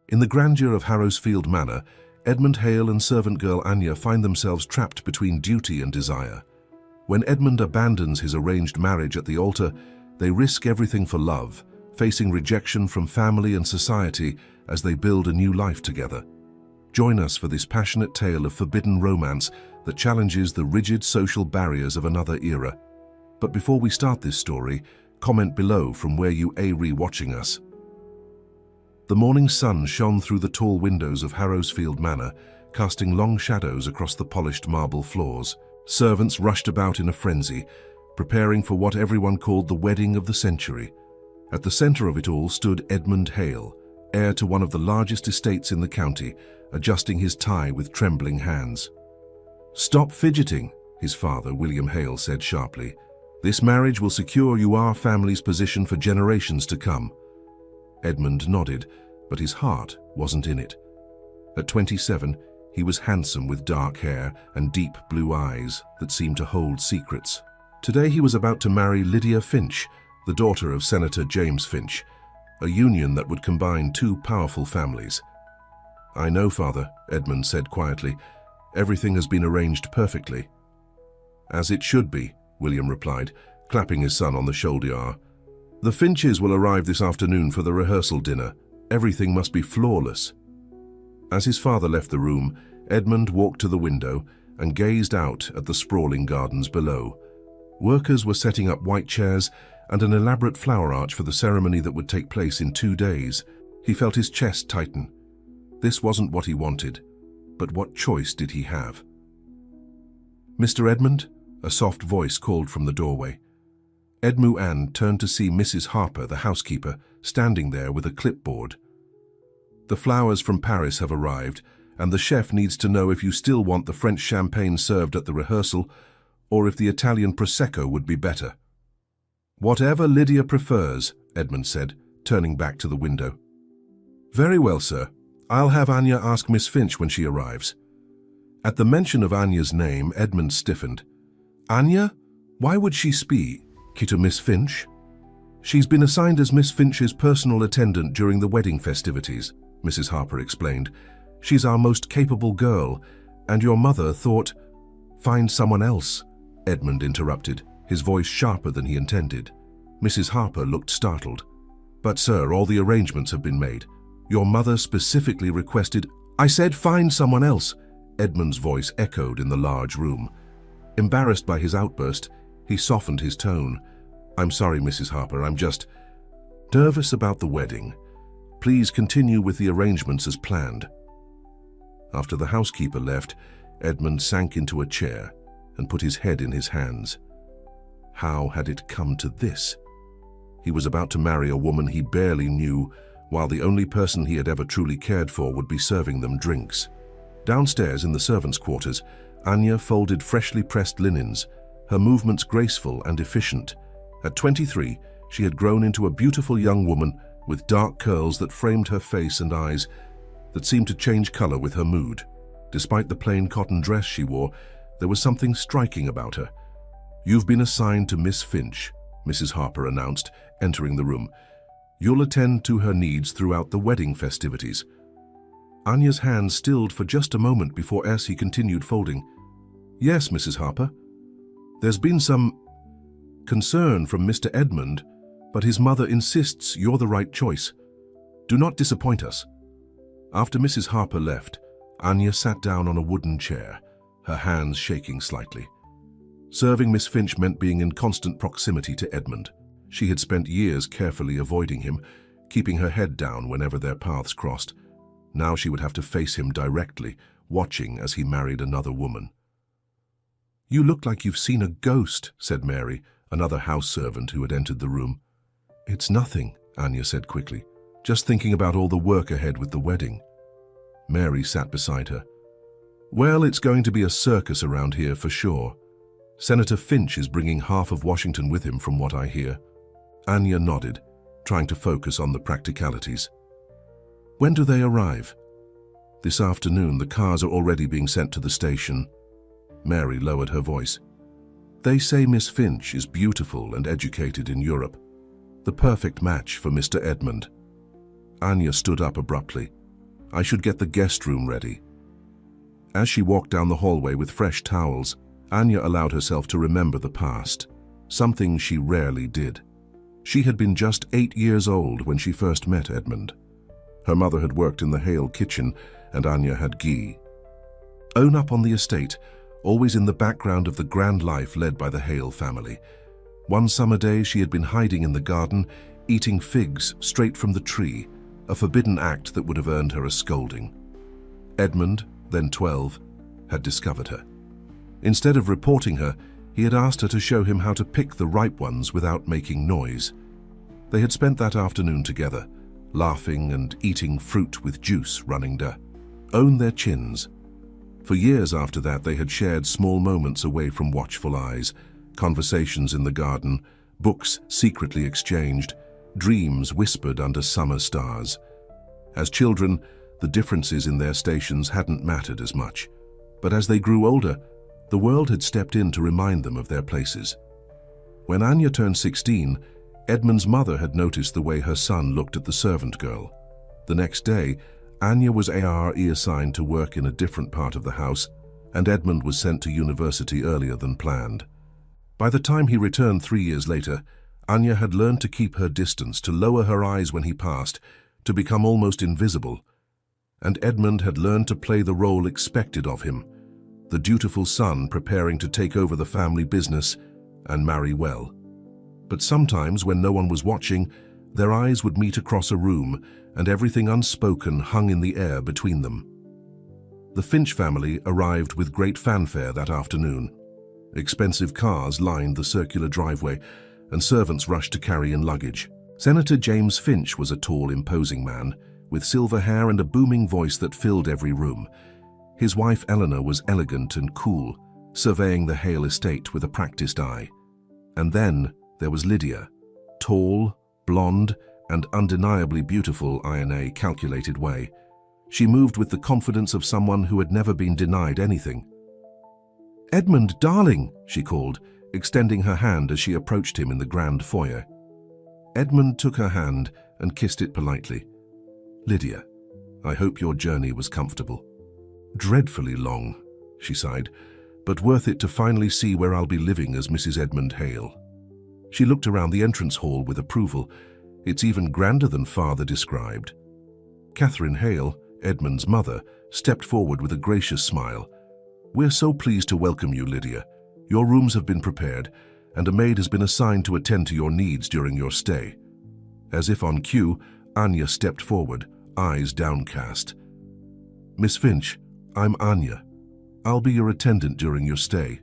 In the grandeur of Harrowsfield Manor, Edmund Hale and servant girl Anya find themselves trapped between duty and desire. When Edmund abandons his arranged marriage at the altar, they risk everything for love, facing rejection from family and society as they build a new life together. Join us for this passionate tale of forbidden romance that challenges the rigid social barriers of another era. But before we start this story, comment below from where you are watching us. The morning sun shone through the tall windows of Harrowsfield Manor, casting long shadows across the polished marble floors. Servants rushed about in a frenzy, preparing for what everyone called the wedding of the century. At the center of it all stood Edmund Hale, heir to one of the largest estates in the county, adjusting his tie with trembling hands. "Stop fidgeting," his father, William Hale, said sharply. "This marriage will secure our family's position for generations to come." Edmund nodded, but his heart wasn't in it. At 27, he was handsome with dark hair and deep blue eyes that seemed to hold secrets. Today he was about to marry Lydia Finch, the daughter of Senator James Finch, a union that would combine two powerful families. "I know, Father," Edmund said quietly. "Everything has been arranged perfectly." "As it should be," William replied, clapping his son on the shoulder. "The Finches will arrive this afternoon for the rehearsal dinner. Everything must be flawless." As his father left the room, Edmund walked to the window and gazed out at the sprawling gardens below. Workers were setting up white chairs and an elaborate flower arch for the ceremony that would take place in 2 days. He felt his chest tighten. This wasn't what he wanted, but what choice did he have? "Mr. Edmund?" a soft voice called from the doorway. Edmu Ann turned to see Mrs. Harper, the housekeeper, standing there with a clipboard. "The flowers from Paris have arrived, and the chef needs to know if you still want the French champagne served at the rehearsal, or if the Italian Prosecco would be better." "Whatever Lydia prefers," Edmund said, turning back to the window. "Very well, sir. I'll have Anya ask Miss Finch when she arrives." At the mention of Anya's name, Edmund stiffened. "Anya? Why would she speak to Miss Finch?" "She's been assigned as Miss Finch's personal attendant during the wedding festivities," Mrs. Harper explained. "She's our most capable girl, and your mother thought—" "Find someone else," Edmund interrupted, his voice sharper than he intended. Mrs. Harper looked startled. "But sir, all the arrangements have been made. Your mother specifically requested—" "I said find someone else," Edmund's voice echoed in the large room. Embarrassed by his outburst, he softened his tone. "I'm sorry, Mrs. Harper, I'm just nervous about the wedding. Please continue with the arrangements as planned." After the housekeeper left, Edmund sank into a chair and put his head in his hands. How had it come to this? He was about to marry a woman he barely knew, while the only person he had ever truly cared for would be serving them drinks. Downstairs in the servants' quarters, Anya folded freshly pressed linens, her movements graceful and efficient. At 23, she had grown into a beautiful young woman with dark curls that framed her face and eyes that seemed to change color with her mood. Despite the plain cotton dress she wore, there was something striking about her. "You've been assigned to Miss Finch," Mrs. Harper announced, entering the room. "You'll attend to her needs throughout the wedding festivities." Anya's hands stilled for just a moment before he continued folding. "Yes, Mrs. Harper. There's been some concern from Mr. Edmund, but his mother insists you're the right choice. Do not disappoint us." After Mrs. Harper left, Anya sat down on a wooden chair, her hands shaking slightly. Serving Miss Finch meant being in constant proximity to Edmund. She had spent years carefully avoiding him, keeping her head down whenever their paths crossed. Now she would have to face him directly, watching as he married another woman. "You look like you've seen a ghost," said Mary, another house servant who had entered the room. "It's nothing," Anya said quickly. "Just thinking about all the work ahead with the wedding." Mary sat beside her. "Well, it's going to be a circus around here for sure. Senator Finch is bringing half of Washington with him from what I hear." Anya nodded, trying to focus on the practicalities. "When do they arrive?" "This afternoon. The cars are already being sent to the station." Mary lowered her voice. "They say Miss Finch is beautiful and educated in Europe. The perfect match for Mr. Edmund." Anya stood up abruptly. I should get the guest room ready." As she walked down the hallway with fresh towels, Anya allowed herself to remember the past, something she rarely did. She had been just 8 years old when she first met Edmund. Her mother had worked in the Hale kitchen, and Anya had ghee. Own up on the estate, always in the background of the grand life led by the Hale family. One summer day she had been hiding in the garden, eating figs straight from the tree, a forbidden act that would have earned her a scolding. Edmund, then 12, had discovered her. Instead of reporting her, he had asked her to show him how to pick the ripe ones without making noise. They had spent that afternoon together, laughing and eating fruit with juice running down their chins. For years after that they had shared small moments away from watchful eyes, conversations in the garden, books secretly exchanged, dreams whispered under summer stars. As children, the differences in their stations hadn't mattered as much, but as they grew older, the world had stepped in to remind them of their places. When Anya turned 16, Edmund's mother had noticed the way her son looked at the servant girl. The next day, Anya was assigned to work in a different part of the house, and Edmund was sent to university earlier than planned. By the time he returned 3 years later, Anya had learned to keep her distance, to lower her eyes when he passed, to become almost invisible. And Edmund had learned to play the role expected of him, the dutiful son preparing to take over the family business and marry well. But sometimes, when no one was watching, their eyes would meet across a room, and everything unspoken hung in the air between them. The Finch family arrived with great fanfare that afternoon. Expensive cars lined the circular driveway, and servants rushed to carry in luggage. Senator James Finch was a tall, imposing man, with silver hair and a booming voice that filled every room. His wife Eleanor was elegant and cool, surveying the Hale estate with a practiced eye. And then there was Lydia, tall, blonde, and undeniably beautiful in a calculated way. She moved with the confidence of someone who had never been denied anything. "Edmund, darling," she called, extending her hand as she approached him in the grand foyer. Edmund took her hand and kissed it politely. "Lydia, I hope your journey was comfortable." "Dreadfully long," she sighed, "but worth it to finally see where I'll be living as Mrs. Edmund Hale." She looked around the entrance hall with approval. "It's even grander than Father described." Catherine Hale, Edmund's mother, stepped forward with a gracious smile. "We're so pleased to welcome you, Lydia. Your rooms have been prepared, and a maid has been assigned to attend to your needs during your stay." As if on cue, Anya stepped forward, eyes downcast. "Miss Finch, I'm Anya. I'll be your attendant during your stay."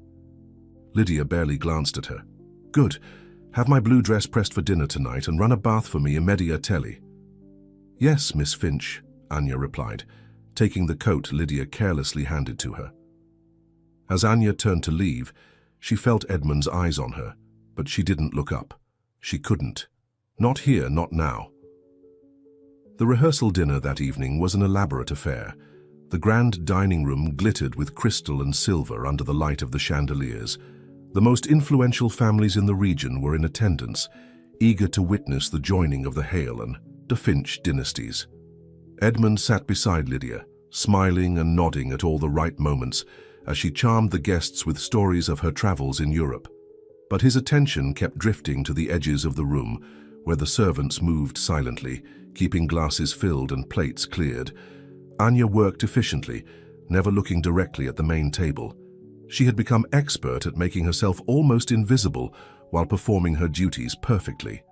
Lydia barely glanced at her. "Good. Have my blue dress pressed for dinner tonight and run a bath for me immediately." "Yes, Miss Finch," Anya replied, taking the coat Lydia carelessly handed to her. As Anya turned to leave, she felt Edmund's eyes on her, but she didn't look up. She couldn't. Not here, not now. The rehearsal dinner that evening was an elaborate affair. The grand dining room glittered with crystal and silver under the light of the chandeliers. The most influential families in the region were in attendance, eager to witness the joining of the Hale and de Finch dynasties. Edmund sat beside Lydia, smiling and nodding at all the right moments as she charmed the guests with stories of her travels in Europe. But his attention kept drifting to the edges of the room, where the servants moved silently, keeping glasses filled and plates cleared. Anya worked efficiently, never looking directly at the main table. She had become expert at making herself almost invisible while performing her duties perfectly.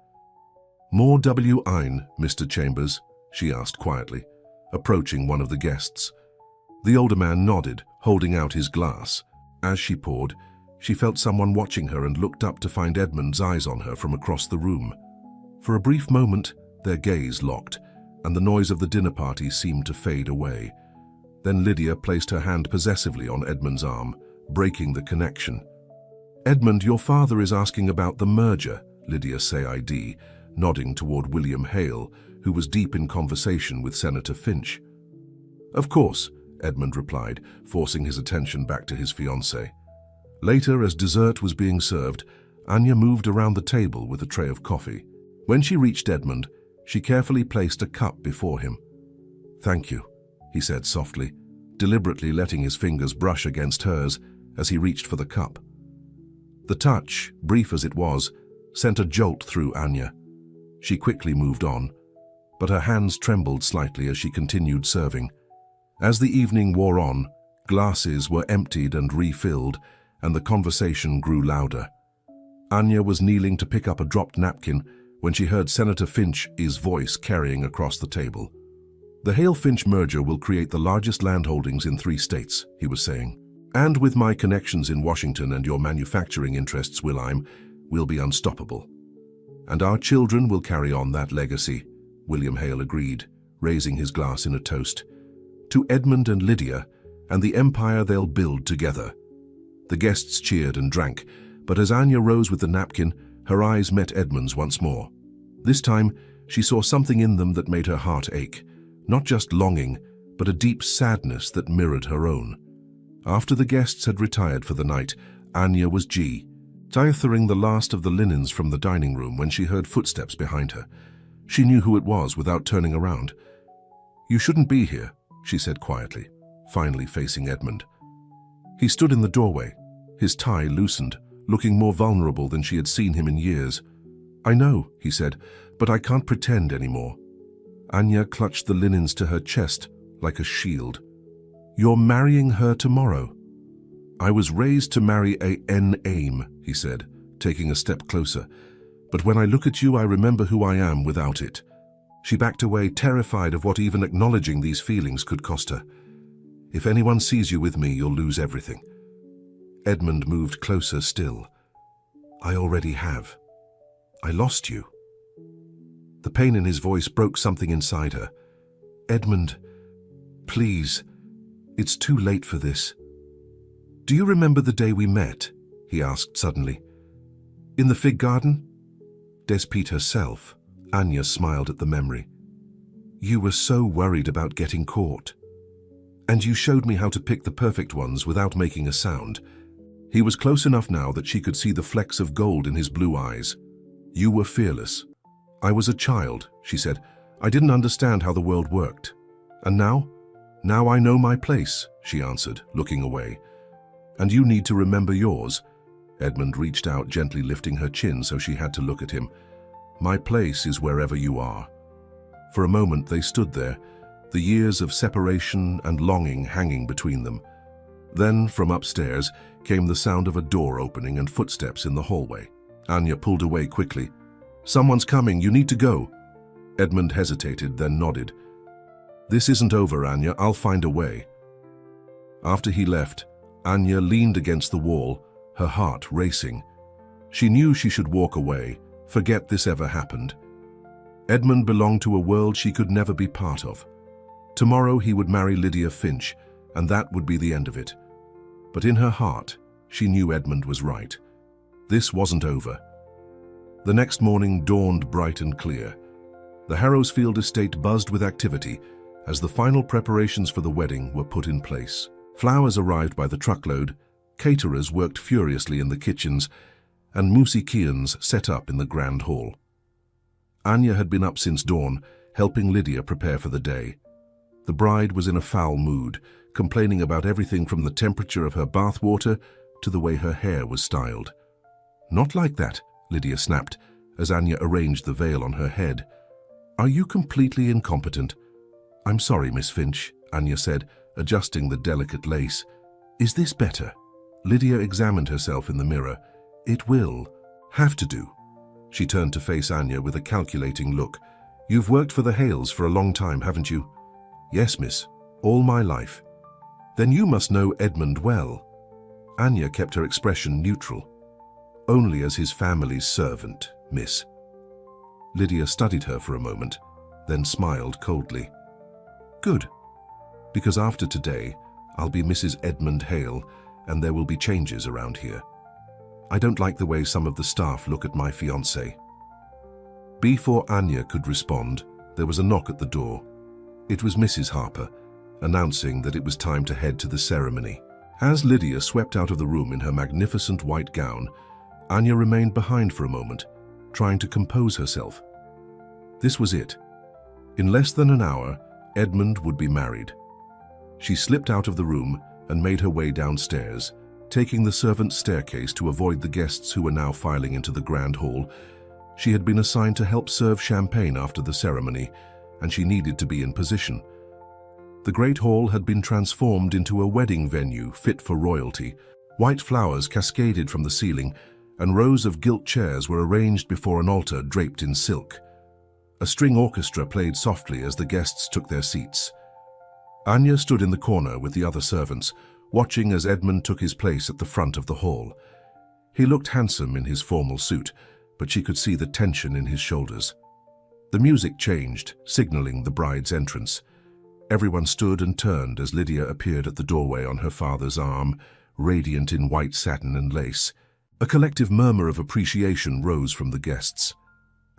"More wine, Mr. Chambers?" she asked quietly, approaching one of the guests. The older man nodded, holding out his glass. As she poured, she felt someone watching her and looked up to find Edmund's eyes on her from across the room. For a brief moment, their gaze locked, and the noise of the dinner party seemed to fade away. Then Lydia placed her hand possessively on Edmund's arm, breaking the connection. "Edmund, your father is asking about the merger," Lydia said, nodding toward William Hale, who was deep in conversation with Senator Finch. "Of course," Edmund replied, forcing his attention back to his fiancée. Later, as dessert was being served, Anya moved around the table with a tray of coffee. When she reached Edmund, she carefully placed a cup before him. "Thank you," he said softly, deliberately letting his fingers brush against hers as he reached for the cup. The touch, brief as it was, sent a jolt through Anya. She quickly moved on, but her hands trembled slightly as she continued serving. As the evening wore on, glasses were emptied and refilled, and the conversation grew louder. Anya was kneeling to pick up a dropped napkin when she heard Senator Finch's voice carrying across the table. "The Hale-Finch merger will create the largest landholdings in 3 states, he was saying. "And with my connections in Washington and your manufacturing interests, we'll be unstoppable. And our children will carry on that legacy," William Hale agreed, raising his glass in a toast. "To Edmund and Lydia, and the empire they'll build together." The guests cheered and drank, but as Anya rose with the napkin, her eyes met Edmund's once more. This time, she saw something in them that made her heart ache. Not just longing, but a deep sadness that mirrored her own. After the guests had retired for the night, Anya was gathering the last of the linens from the dining room when she heard footsteps behind her. She knew who it was without turning around. "You shouldn't be here," she said quietly, finally facing Edmund. He stood in the doorway, his tie loosened, looking more vulnerable than she had seen him in years. "I know," he said, "but I can't pretend anymore." Anya clutched the linens to her chest like a shield. "You're marrying her tomorrow." "I was raised to marry an aim," he said, taking a step closer. "But when I look at you, I remember who I am without it." She backed away, terrified of what even acknowledging these feelings could cost her. "If anyone sees you with me, you'll lose everything." Edmund moved closer still. "I already have. I lost you." The pain in his voice broke something inside her. "Edmund, please, it's too late for this." "Do you remember the day we met?" he asked suddenly. "In the fig garden?" Despite herself, Anya smiled at the memory. "You were so worried about getting caught. And you showed me how to pick the perfect ones without making a sound." He was close enough now that she could see the flecks of gold in his blue eyes. "You were fearless." "I was a child," she said. "I didn't understand how the world worked. And now? Now I know my place," she answered, looking away. "And you need to remember yours." Edmund reached out, gently lifting her chin so she had to look at him. "My place is wherever you are." For a moment they stood there, the years of separation and longing hanging between them. Then, from upstairs, came the sound of a door opening and footsteps in the hallway. Anya pulled away quickly. "Someone's coming, you need to go." Edmund hesitated, then nodded. "This isn't over, Anya, I'll find a way." After he left, Anya leaned against the wall, her heart racing. She knew she should walk away, forget this ever happened. Edmund belonged to a world she could never be part of. Tomorrow he would marry Lydia Finch, and that would be the end of it. But in her heart, she knew Edmund was right. This wasn't over. The next morning dawned bright and clear. The Harrowsfield estate buzzed with activity as the final preparations for the wedding were put in place. Flowers arrived by the truckload, caterers worked furiously in the kitchens, and musicians set up in the grand hall. Anya had been up since dawn, helping Lydia prepare for the day. The bride was in a foul mood, complaining about everything from the temperature of her bath water to the way her hair was styled. "Not like that," Lydia snapped, as Anya arranged the veil on her head. "Are you completely incompetent?" "I'm sorry, Miss Finch," Anya said, adjusting the delicate lace. "Is this better?" Lydia examined herself in the mirror. "It will have to do." She turned to face Anya with a calculating look. "You've worked for the Hales for a long time, haven't you?" "Yes, miss. All my life." "Then you must know Edmund well." Anya kept her expression neutral. "Only as his family's servant, miss." Lydia studied her for a moment, then smiled coldly. "Good. Because after today, I'll be Mrs. Edmund Hale, and there will be changes around here. I don't like the way some of the staff look at my fiancé." Before Anya could respond, there was a knock at the door. It was Mrs. Harper, announcing that it was time to head to the ceremony. As Lydia swept out of the room in her magnificent white gown, Anya remained behind for a moment, trying to compose herself. This was it. In less than an hour, Edmund would be married. She slipped out of the room and made her way downstairs, taking the servants' staircase to avoid the guests who were now filing into the grand hall. She had been assigned to help serve champagne after the ceremony, and she needed to be in position. The great hall had been transformed into a wedding venue fit for royalty. White flowers cascaded from the ceiling, and rows of gilt chairs were arranged before an altar draped in silk. A string orchestra played softly as the guests took their seats. Anya stood in the corner with the other servants, watching as Edmund took his place at the front of the hall. He looked handsome in his formal suit, but she could see the tension in his shoulders. The music changed, signaling the bride's entrance. Everyone stood and turned as Lydia appeared at the doorway on her father's arm, radiant in white satin and lace. A collective murmur of appreciation rose from the guests.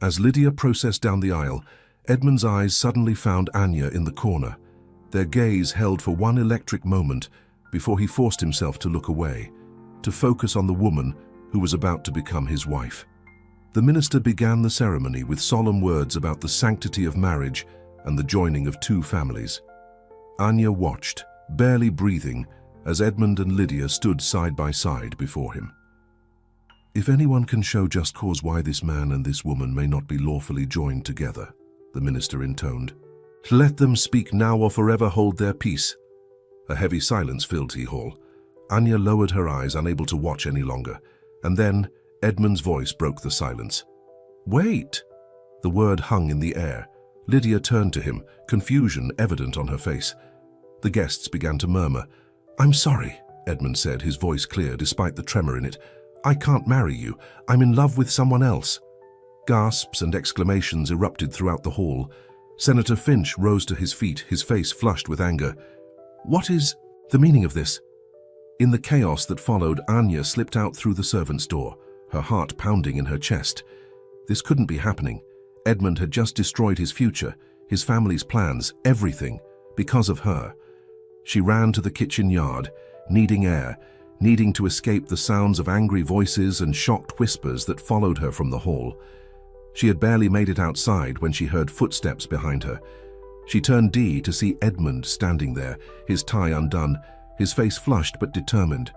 As Lydia processed down the aisle, Edmund's eyes suddenly found Anya in the corner. Their gaze held for one electric moment before he forced himself to look away, to focus on the woman who was about to become his wife. The minister began the ceremony with solemn words about the sanctity of marriage and the joining of two families. Anya watched, barely breathing, as Edmund and Lydia stood side by side before him. "If anyone can show just cause why this man and this woman may not be lawfully joined together," the minister intoned, "let them speak now or forever hold their peace." A heavy silence filled the hall. Anya lowered her eyes, unable to watch any longer, and then Edmund's voice broke the silence. "Wait!" The word hung in the air. Lydia turned to him, confusion evident on her face. The guests began to murmur. "I'm sorry," Edmund said, his voice clear despite the tremor in it. "I can't marry you. I'm in love with someone else." Gasps and exclamations erupted throughout the hall. Senator Finch rose to his feet, his face flushed with anger. "What is the meaning of this?" In the chaos that followed, Anya slipped out through the servants' door, her heart pounding in her chest. This couldn't be happening. Edmund had just destroyed his future, his family's plans, everything, because of her. She ran to the kitchen yard, needing air, needing to escape the sounds of angry voices and shocked whispers that followed her from the hall. She had barely made it outside when she heard footsteps behind her. She turned to see Edmund standing there, his tie undone, his face flushed but determined.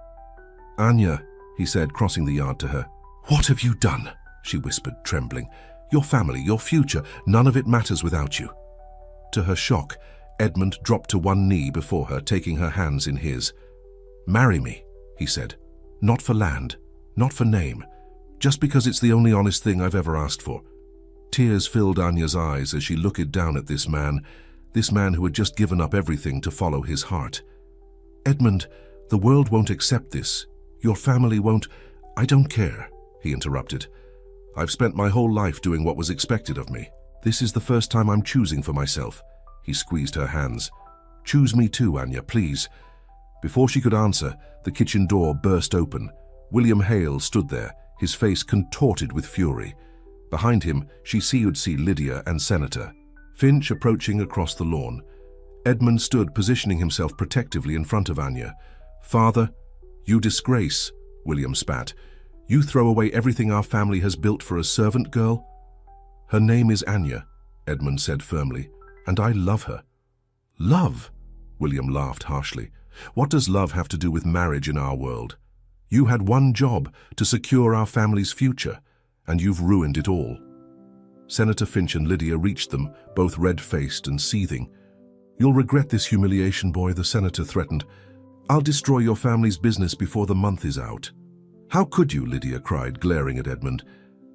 "Anya," he said, crossing the yard to her. "What have you done?" she whispered, trembling. "Your family, your future, none of it matters without you." To her shock, Edmund dropped to one knee before her, taking her hands in his. "Marry me," he said. "Not for land, not for name, just because it's the only honest thing I've ever asked for." Tears filled Anya's eyes as she looked down at this man who had just given up everything to follow his heart. "Edmund, the world won't accept this. Your family won't—" "I don't care," he interrupted. "I've spent my whole life doing what was expected of me. This is the first time I'm choosing for myself." He squeezed her hands. "Choose me too, Anya, please." Before she could answer, the kitchen door burst open. William Hale stood there, his face contorted with fury. Behind him, she could see Lydia and Senator Finch approaching across the lawn. Edmund stood, positioning himself protectively in front of Anya. "Father, you disgrace," William spat. "You throw away everything our family has built for a servant girl?" "Her name is Anya," Edmund said firmly, "and I love her." "Love?" William laughed harshly. "What does love have to do with marriage in our world? You had one job, to secure our family's future, and you've ruined it all." Senator Finch and Lydia reached them, both red-faced and seething. "You'll regret this humiliation, boy," the senator threatened. "I'll destroy your family's business before the month is out." "How could you?" Lydia cried, glaring at Edmund.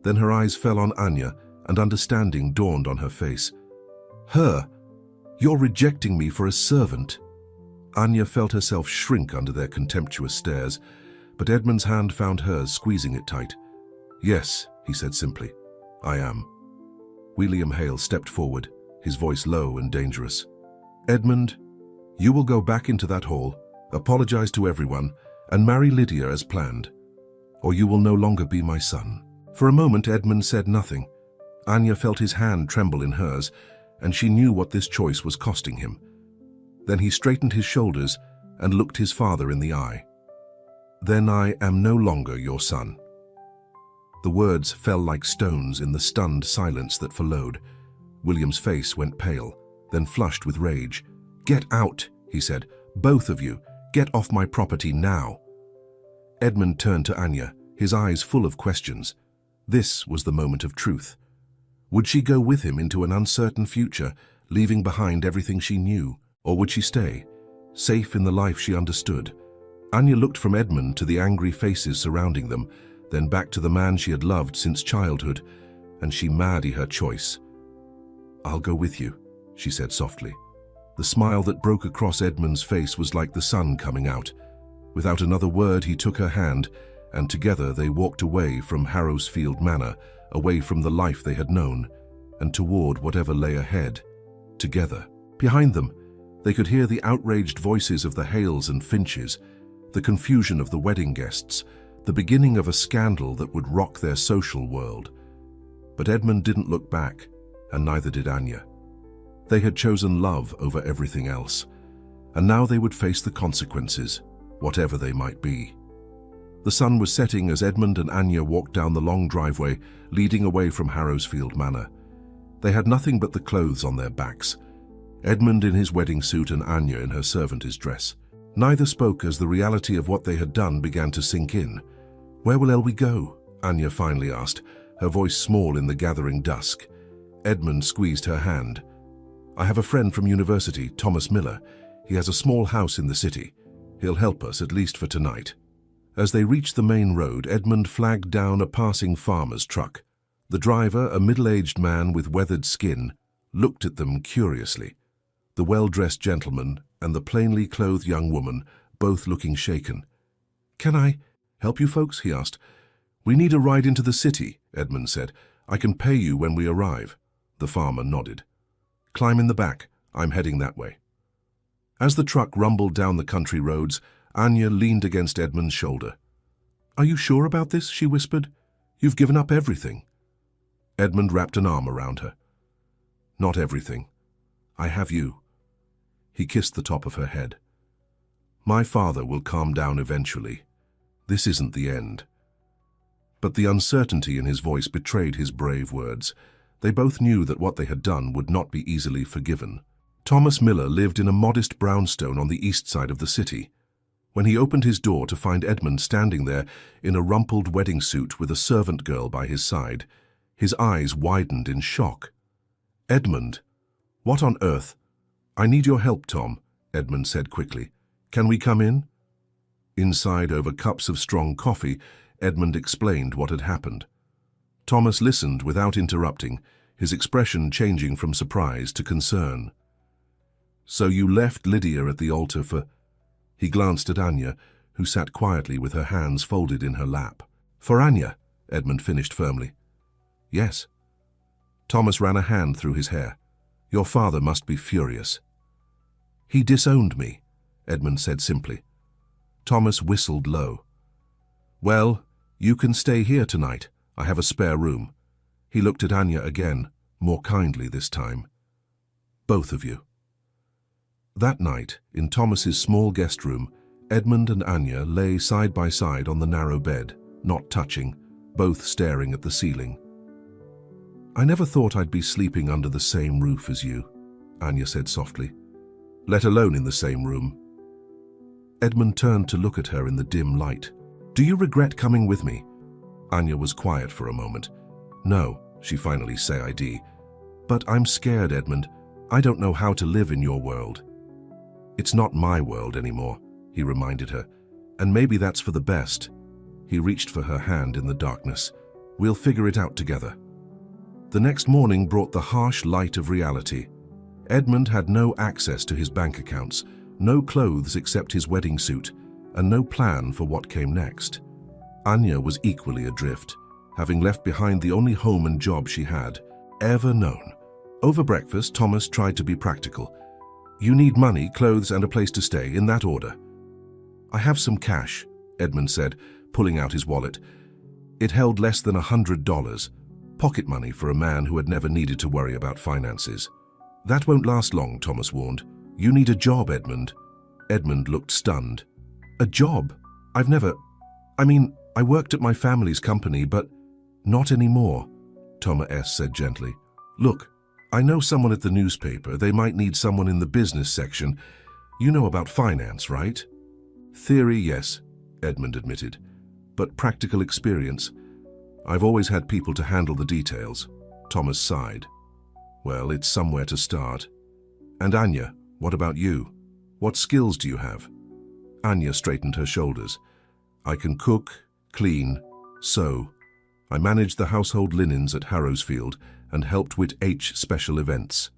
Then her eyes fell on Anya, and understanding dawned on her face. "Her? You're rejecting me for a servant?" Anya felt herself shrink under their contemptuous stares, but Edmund's hand found hers, squeezing it tight. "Yes," he said simply, "I am." William Hale stepped forward, his voice low and dangerous. "Edmund, you will go back into that hall, apologize to everyone, and marry Lydia as planned, or you will no longer be my son." For a moment, Edmund said nothing. Anya felt his hand tremble in hers, and she knew what this choice was costing him. Then he straightened his shoulders and looked his father in the eye. "Then I am no longer your son." The words fell like stones in the stunned silence that followed. William's face went pale, then flushed with rage. "Get out," he said. Both of you, get off my property now." Edmund turned to Anya, his eyes full of questions. This was the moment of truth. Would she go with him into an uncertain future, leaving behind everything she knew? Or would she stay, safe in the life she understood? Anya looked from Edmund to the angry faces surrounding them, then back to the man she had loved since childhood, and she made her choice. "I'll go with you," she said softly. The smile that broke across Edmund's face was like the sun coming out. Without another word, he took her hand, and together they walked away from Harrowsfield Manor, away from the life they had known, and toward whatever lay ahead. Together. Behind them, they could hear the outraged voices of the Hales and Finches, the confusion of the wedding guests, the beginning of a scandal that would rock their social world. But Edmund didn't look back, and neither did Anya. They had chosen love over everything else, and now they would face the consequences, whatever they might be. The sun was setting as Edmund and Anya walked down the long driveway leading away from Harrowsfield Manor. They had nothing but the clothes on their backs, Edmund in his wedding suit and Anya in her servant's dress. Neither spoke as the reality of what they had done began to sink in. "Where will Elwie go?" Anya finally asked, her voice small in the gathering dusk. Edmund squeezed her hand. "I have a friend from university, Thomas Miller. He has a small house in the city. He'll help us, at least for tonight." As they reached the main road, Edmund flagged down a passing farmer's truck. The driver, a middle-aged man with weathered skin, looked at them curiously. The well-dressed gentleman and the plainly clothed young woman, both looking shaken. "Can I help you folks?" he asked. "We need a ride into the city," Edmund said. "I can pay you when we arrive." The farmer nodded. "Climb in the back. I'm heading that way." As the truck rumbled down the country roads, Anya leaned against Edmund's shoulder. "Are you sure about this?" she whispered. "You've given up everything." Edmund wrapped an arm around her. "Not everything. I have you." He kissed the top of her head. "My father will calm down eventually. This isn't the end." But the uncertainty in his voice betrayed his brave words. They both knew that what they had done would not be easily forgiven. Thomas Miller lived in a modest brownstone on the east side of the city. When he opened his door to find Edmund standing there in a rumpled wedding suit with a servant girl by his side, his eyes widened in shock. "Edmund, what on earth?" "I need your help, Tom," Edmund said quickly. "Can we come in?" Inside, over cups of strong coffee, Edmund explained what had happened. Thomas listened without interrupting, his expression changing from surprise to concern. "So you left Lydia at the altar for—" He glanced at Anya, who sat quietly with her hands folded in her lap. "For Anya," Edmund finished firmly. "Yes." Thomas ran a hand through his hair. "Your father must be furious." "He disowned me," Edmund said simply. Thomas whistled low. "Well, you can stay here tonight. I have a spare room." He looked at Anya again, more kindly this time. "Both of you." That night, in Thomas's small guest room, Edmund and Anya lay side by side on the narrow bed, not touching, both staring at the ceiling. "I never thought I'd be sleeping under the same roof as you," Anya said softly. "Let alone in the same room." Edmund turned to look at her in the dim light. "Do you regret coming with me?" Anya was quiet for a moment. "No," she finally said. "But I'm scared, Edmund. I don't know how to live in your world." "It's not my world anymore," he reminded her. "And maybe that's for the best." He reached for her hand in the darkness. "We'll figure it out together." The next morning brought the harsh light of reality. Edmund had no access to his bank accounts, no clothes except his wedding suit, and no plan for what came next. Anya was equally adrift, having left behind the only home and job she had ever known. Over breakfast, Thomas tried to be practical. "You need money, clothes, and a place to stay, in that order." "I have some cash," Edmund said, pulling out his wallet. It held less than $100, pocket money for a man who had never needed to worry about finances. "That won't last long," Thomas warned. "You need a job, Edmund." Edmund looked stunned. "A job? I worked at my family's company, but—" "Not anymore," Thomas said gently. "Look, I know someone at the newspaper. They might need someone in the business section. You know about finance, right? Theory, yes, Edmund admitted. But practical experience? I've always had people to handle the details. Thomas sighed. Well, it's somewhere to start. And Anya, what about you? What skills do you have? Anya straightened her shoulders. I can cook, clean, sew. I managed the household linens at Harrowsfield and helped with special events.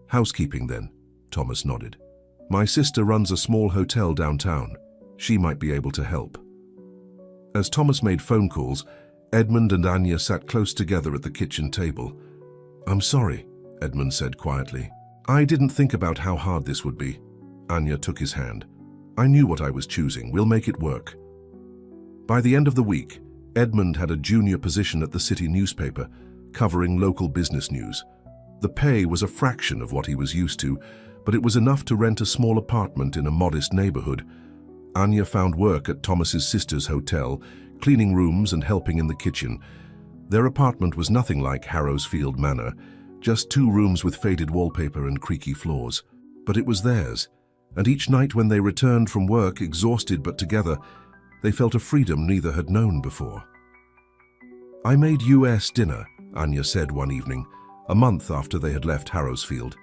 Housekeeping then, Thomas nodded. My sister runs a small hotel downtown. She might be able to help. As Thomas made phone calls, Edmund and Anya sat close together at the kitchen table. I'm sorry, Edmund said quietly. I didn't think about how hard this would be. Anya took his hand. I knew what I was choosing. We'll make it work. By the end of the week, Edmund had a junior position at the city newspaper, covering local business news. The pay was a fraction of what he was used to, but it was enough to rent a small apartment in a modest neighborhood. Anya found work at Thomas's sister's hotel, cleaning rooms and helping in the kitchen. Their apartment was nothing like Harrowsfield Manor, just 2 rooms with faded wallpaper and creaky floors. But it was theirs, and each night when they returned from work, exhausted but together, they felt a freedom neither had known before. I made US dinner, Anya said one evening, a month after they had left Harrowsfield.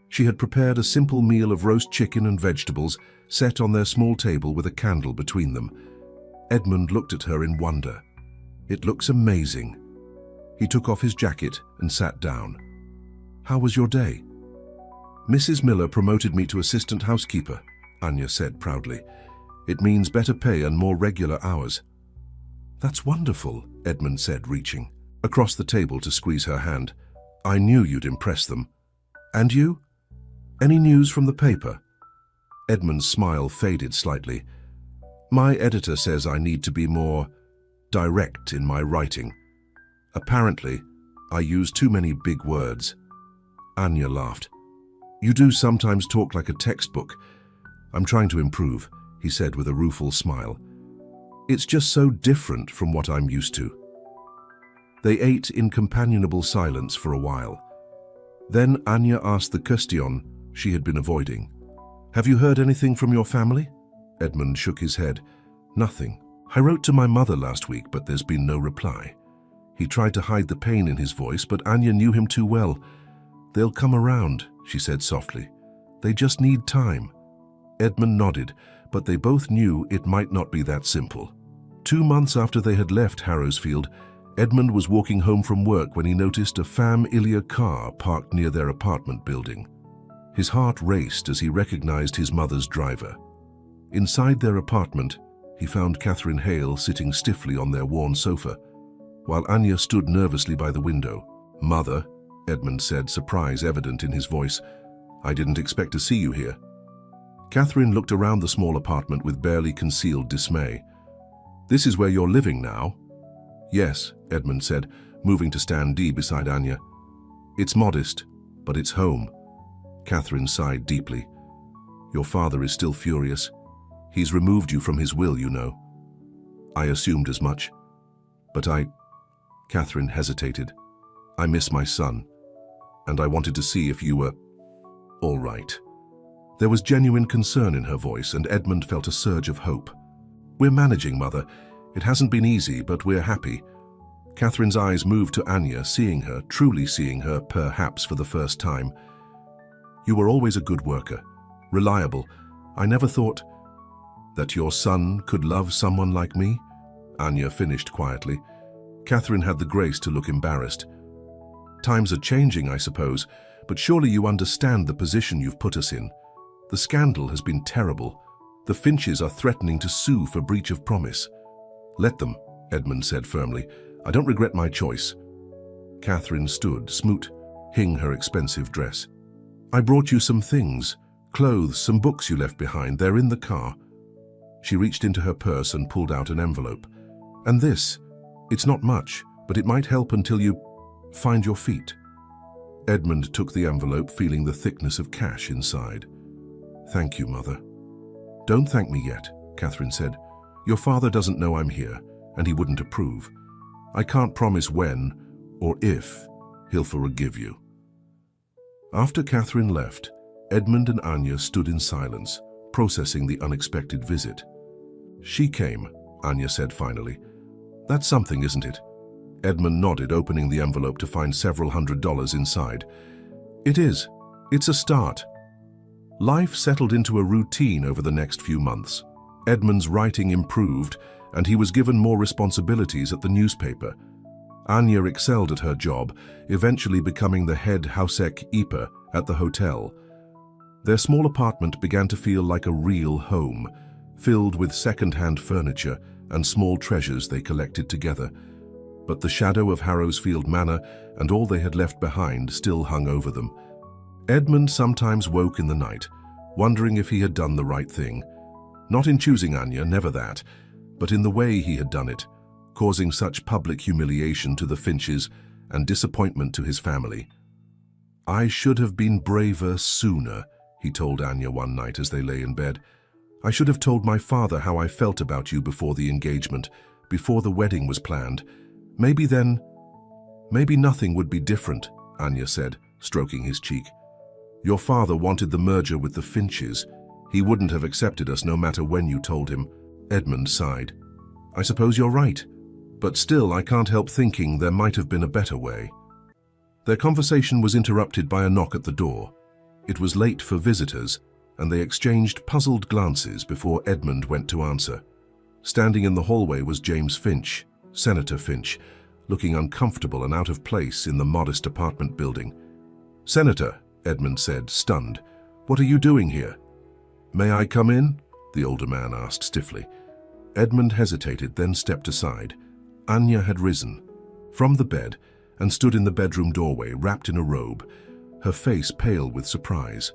She had prepared a simple meal of roast chicken and vegetables set on their small table with a candle between them. Edmund looked at her in wonder. It looks amazing. He took off his jacket and sat down. How was your day? Mrs. Miller promoted me to assistant housekeeper, Anya said proudly. It means better pay and more regular hours. That's wonderful, Edmund said, reaching across the table to squeeze her hand. I knew you'd impress them. And you? Any news from the paper? Edmund's smile faded slightly. My editor says I need to be more direct in my writing. Apparently, I use too many big words. Anya laughed. You do sometimes talk like a textbook. I'm trying to improve, he said with a rueful smile. It's just so different from what I'm used to. They ate in companionable silence for a while. Then Anya asked the question she had been avoiding. Have you heard anything from your family? Edmund shook his head. Nothing. I wrote to my mother last week, but there's been no reply. He tried to hide the pain in his voice, but Anya knew him too well. They'll come around, she said softly. They just need time. Edmund nodded, but they both knew it might not be that simple. 2 months after they had left Harrowsfield, Edmund was walking home from work when he noticed a familiar car parked near their apartment building. His heart raced as he recognized his mother's driver. Inside their apartment, he found Catherine Hale sitting stiffly on their worn sofa, while Anya stood nervously by the window. Mother, Edmund said, surprise evident in his voice. I didn't expect to see you here. Catherine looked around the small apartment with barely concealed dismay. This is where you're living now? Yes, Edmund said, moving to stand beside Anya. It's modest, but it's home. Catherine sighed deeply. Your father is still furious. He's removed you from his will, you know. I assumed as much. But Catherine hesitated. I miss my son, and I wanted to see if you were all right. There was genuine concern in her voice, and Edmund felt a surge of hope. We're managing, Mother. It hasn't been easy, but we're happy. Catherine's eyes moved to Anya, seeing her, truly seeing her, perhaps for the first time. You were always a good worker, reliable. I never thought that your son could love someone like me, Anya finished quietly. Catherine had the grace to look embarrassed. Times are changing, I suppose, but surely you understand the position you've put us in. The scandal has been terrible. The Finches are threatening to sue for breach of promise. Let them, Edmund said firmly. I don't regret my choice. Catherine stood, smoothing her expensive dress. I brought you some things, clothes, some books you left behind. They're in the car. She reached into her purse and pulled out an envelope. And this, it's not much, but it might help until you find your feet. Edmund took the envelope, feeling the thickness of cash inside. Thank you, Mother. Don't thank me yet, Catherine said. Your father doesn't know I'm here, and he wouldn't approve. I can't promise when or if he'll forgive you. After Catherine left, Edmund and Anya stood in silence, processing the unexpected visit. "She came," Anya said finally. "That's something, isn't it?" Edmund nodded, opening the envelope to find several $100s inside. "It is. It's a start." Life settled into a routine over the next few months. Edmund's writing improved, and he was given more responsibilities at the newspaper. Anya excelled at her job, eventually becoming the head Hausek-Iper at the hotel. Their small apartment began to feel like a real home, filled with second-hand furniture and small treasures they collected together. But the shadow of Harrowsfield Manor and all they had left behind still hung over them. Edmund sometimes woke in the night, wondering if he had done the right thing. Not in choosing Anya, never that, but in the way he had done it, causing such public humiliation to the Finches and disappointment to his family. "I should have been braver sooner," he told Anya one night as they lay in bed. "I should have told my father how I felt about you before the engagement, before the wedding was planned. Maybe nothing would be different," Anya said, stroking his cheek. "Your father wanted the merger with the Finches. He wouldn't have accepted us no matter when you told him." Edmund sighed. "I suppose you're right. But still, I can't help thinking there might have been a better way." Their conversation was interrupted by a knock at the door. It was late for visitors, and they exchanged puzzled glances before Edmund went to answer. Standing in the hallway was James Finch, Senator Finch, looking uncomfortable and out of place in the modest apartment building. "Senator," Edmund said, stunned, "what are you doing here?" "May I come in?" the older man asked stiffly. Edmund hesitated, then stepped aside. Anya had risen from the bed and stood in the bedroom doorway, wrapped in a robe, her face pale with surprise.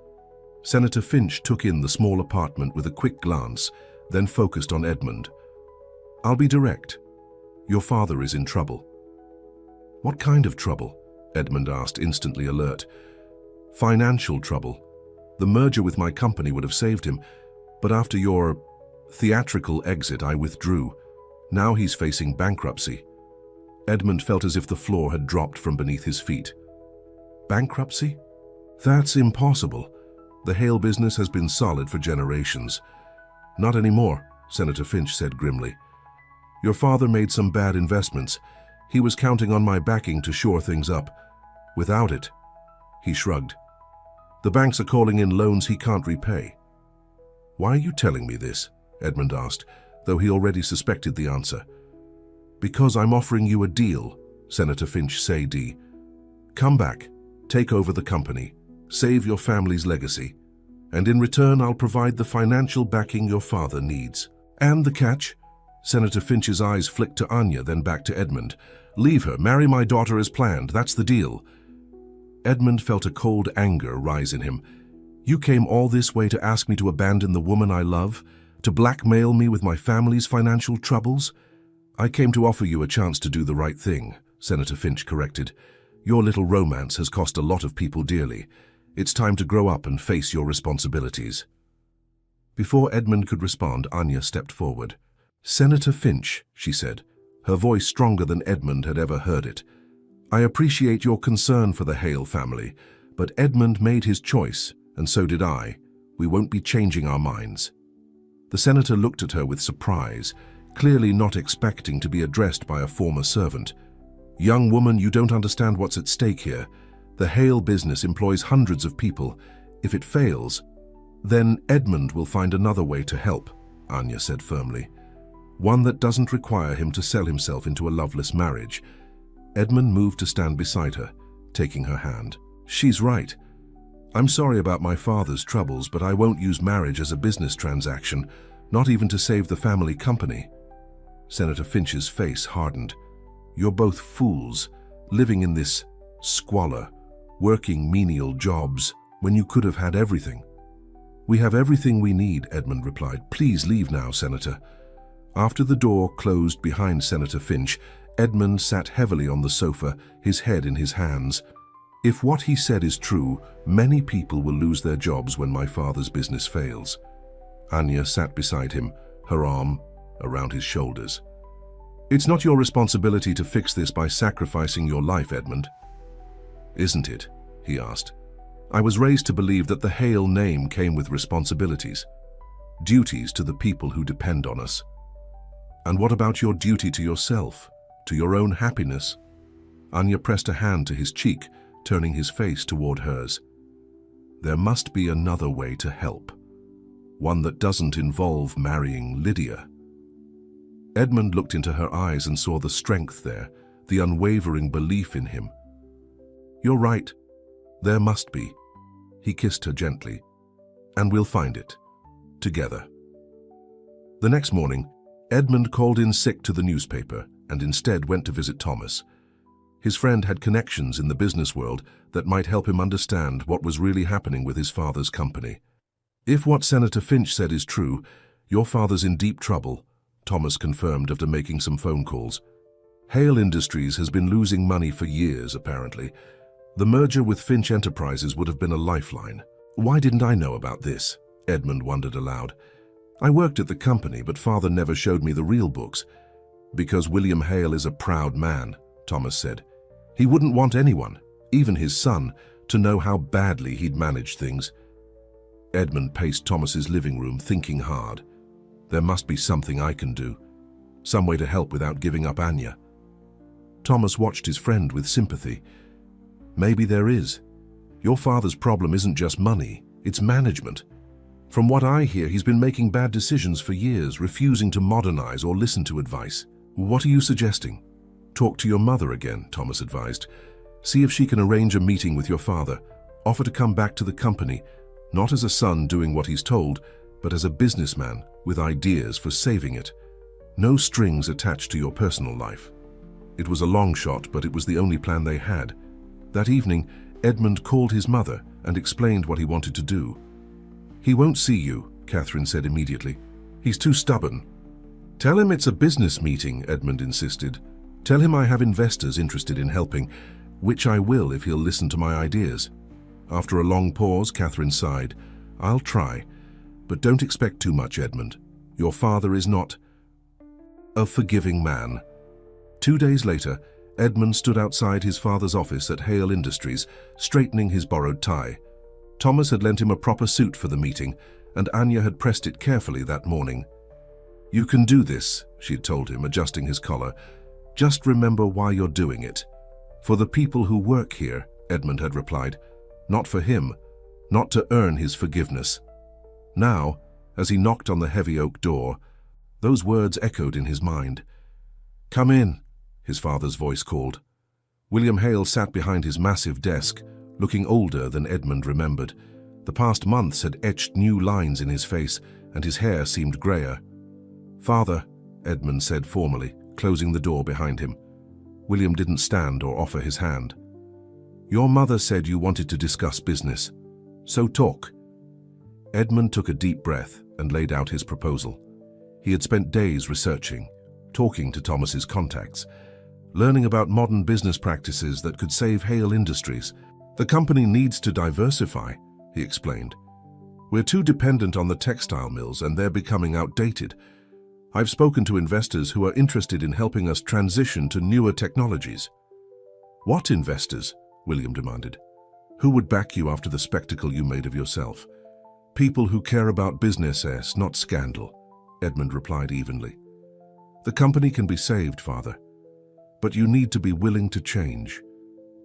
Senator Finch took in the small apartment with a quick glance, then focused on Edmund. "I'll be direct. Your father is in trouble." "What kind of trouble?" Edmund asked, instantly alert. "Financial trouble. The merger with my company would have saved him, but after your theatrical exit, I withdrew. Now he's facing bankruptcy." Edmund felt as if the floor had dropped from beneath his feet. "Bankruptcy? That's impossible. The Hale business has been solid for generations." "Not anymore," Senator Finch said grimly. "Your father made some bad investments. He was counting on my backing to shore things up. Without it," he shrugged, "the banks are calling in loans he can't repay." "Why are you telling me this?" Edmund asked, though he already suspected the answer. "Because I'm offering you a deal," Senator Finch said. "Come back, take over the company, save your family's legacy, and in return I'll provide the financial backing your father needs." "And the catch?" Senator Finch's eyes flicked to Anya, then back to Edmund. "Leave her, marry my daughter as planned, that's the deal." Edmund felt a cold anger rise in him. "You came all this way to ask me to abandon the woman I love? To blackmail me with my family's financial troubles?" "I came to offer you a chance to do the right thing," Senator Finch corrected. "Your little romance has cost a lot of people dearly. It's time to grow up and face your responsibilities." Before Edmund could respond, Anya stepped forward. "Senator Finch," she said, her voice stronger than Edmund had ever heard it, "I appreciate your concern for the Hale family, but Edmund made his choice, and so did I. We won't be changing our minds." The senator looked at her with surprise, clearly not expecting to be addressed by a former servant. "Young woman, you don't understand what's at stake here. The Hale business employs hundreds of people. If it fails, then Edmund will find another way to help," Anya said firmly. "One that doesn't require him to sell himself into a loveless marriage." Edmund moved to stand beside her, taking her hand. "She's right. I'm sorry about my father's troubles, but I won't use marriage as a business transaction, not even to save the family company." Senator Finch's face hardened. "You're both fools, living in this squalor, working menial jobs, when you could have had everything." "We have everything we need," Edmund replied. "Please leave now, Senator." After the door closed behind Senator Finch, Edmund sat heavily on the sofa, his head in his hands. "If what he said is true, many people will lose their jobs when my father's business fails." Anya sat beside him, her arm around his shoulders. "It's not your responsibility to fix this by sacrificing your life, Edmund." "Isn't it?" he asked. I was raised to believe that the Hale name came with responsibilities, duties to the people who depend on us. And what about your duty to yourself, to your own happiness? Anya pressed a hand to his cheek, turning his face toward hers. There must be another way to help, one that doesn't involve marrying Lydia. Edmund looked into her eyes and saw the strength there, the unwavering belief in him. You're right, there must be. He kissed her gently. And we'll find it, together. The next morning, Edmund called in sick to the newspaper and instead went to visit Thomas. His friend had connections in the business world that might help him understand what was really happening with his father's company. If what Senator Finch said is true, your father's in deep trouble, Thomas confirmed after making some phone calls. Hale Industries has been losing money for years, apparently. The merger with Finch Enterprises would have been a lifeline. Why didn't I know about this? Edmund wondered aloud. I worked at the company, but father never showed me the real books. Because William Hale is a proud man, Thomas said. He wouldn't want anyone, even his son, to know how badly he'd managed things. Edmund paced Thomas's living room, thinking hard. There must be something I can do, some way to help without giving up Anya. Thomas watched his friend with sympathy. Maybe there is. Your father's problem isn't just money, it's management. From what I hear, he's been making bad decisions for years, refusing to modernize or listen to advice. What are you suggesting? Talk to your mother again, Thomas advised. See if she can arrange a meeting with your father. Offer to come back to the company, not as a son doing what he's told, but as a businessman with ideas for saving it. No strings attached to your personal life. It was a long shot, but it was the only plan they had. That evening, Edmund called his mother and explained what he wanted to do. He won't see you, Catherine said immediately. He's too stubborn. Tell him it's a business meeting, Edmund insisted. Tell him I have investors interested in helping, which I will if he'll listen to my ideas. After a long pause, Catherine sighed. I'll try, but don't expect too much, Edmund. Your father is not a forgiving man. 2 days later, Edmund stood outside his father's office at Hale Industries, straightening his borrowed tie. Thomas had lent him a proper suit for the meeting, and Anya had pressed it carefully that morning. You can do this, she had told him, adjusting his collar. Just remember why you're doing it. For the people who work here, Edmund had replied. Not for him, not to earn his forgiveness. Now, as he knocked on the heavy oak door, those words echoed in his mind. Come in, his father's voice called. William Hale sat behind his massive desk, looking older than Edmund remembered. The past months had etched new lines in his face, and his hair seemed grayer. Father, Edmund said formally, closing the door behind him. William didn't stand or offer his hand. Your mother said you wanted to discuss business, so talk. Edmund took a deep breath and laid out his proposal. He had spent days researching, talking to Thomas's contacts, learning about modern business practices that could save Hale Industries. The company needs to diversify, he explained. We're too dependent on the textile mills and they're becoming outdated. I've spoken to investors who are interested in helping us transition to newer technologies. What investors? William demanded. Who would back you after the spectacle you made of yourself? People who care about business, not scandal, Edmund replied evenly. The company can be saved, Father, but you need to be willing to change,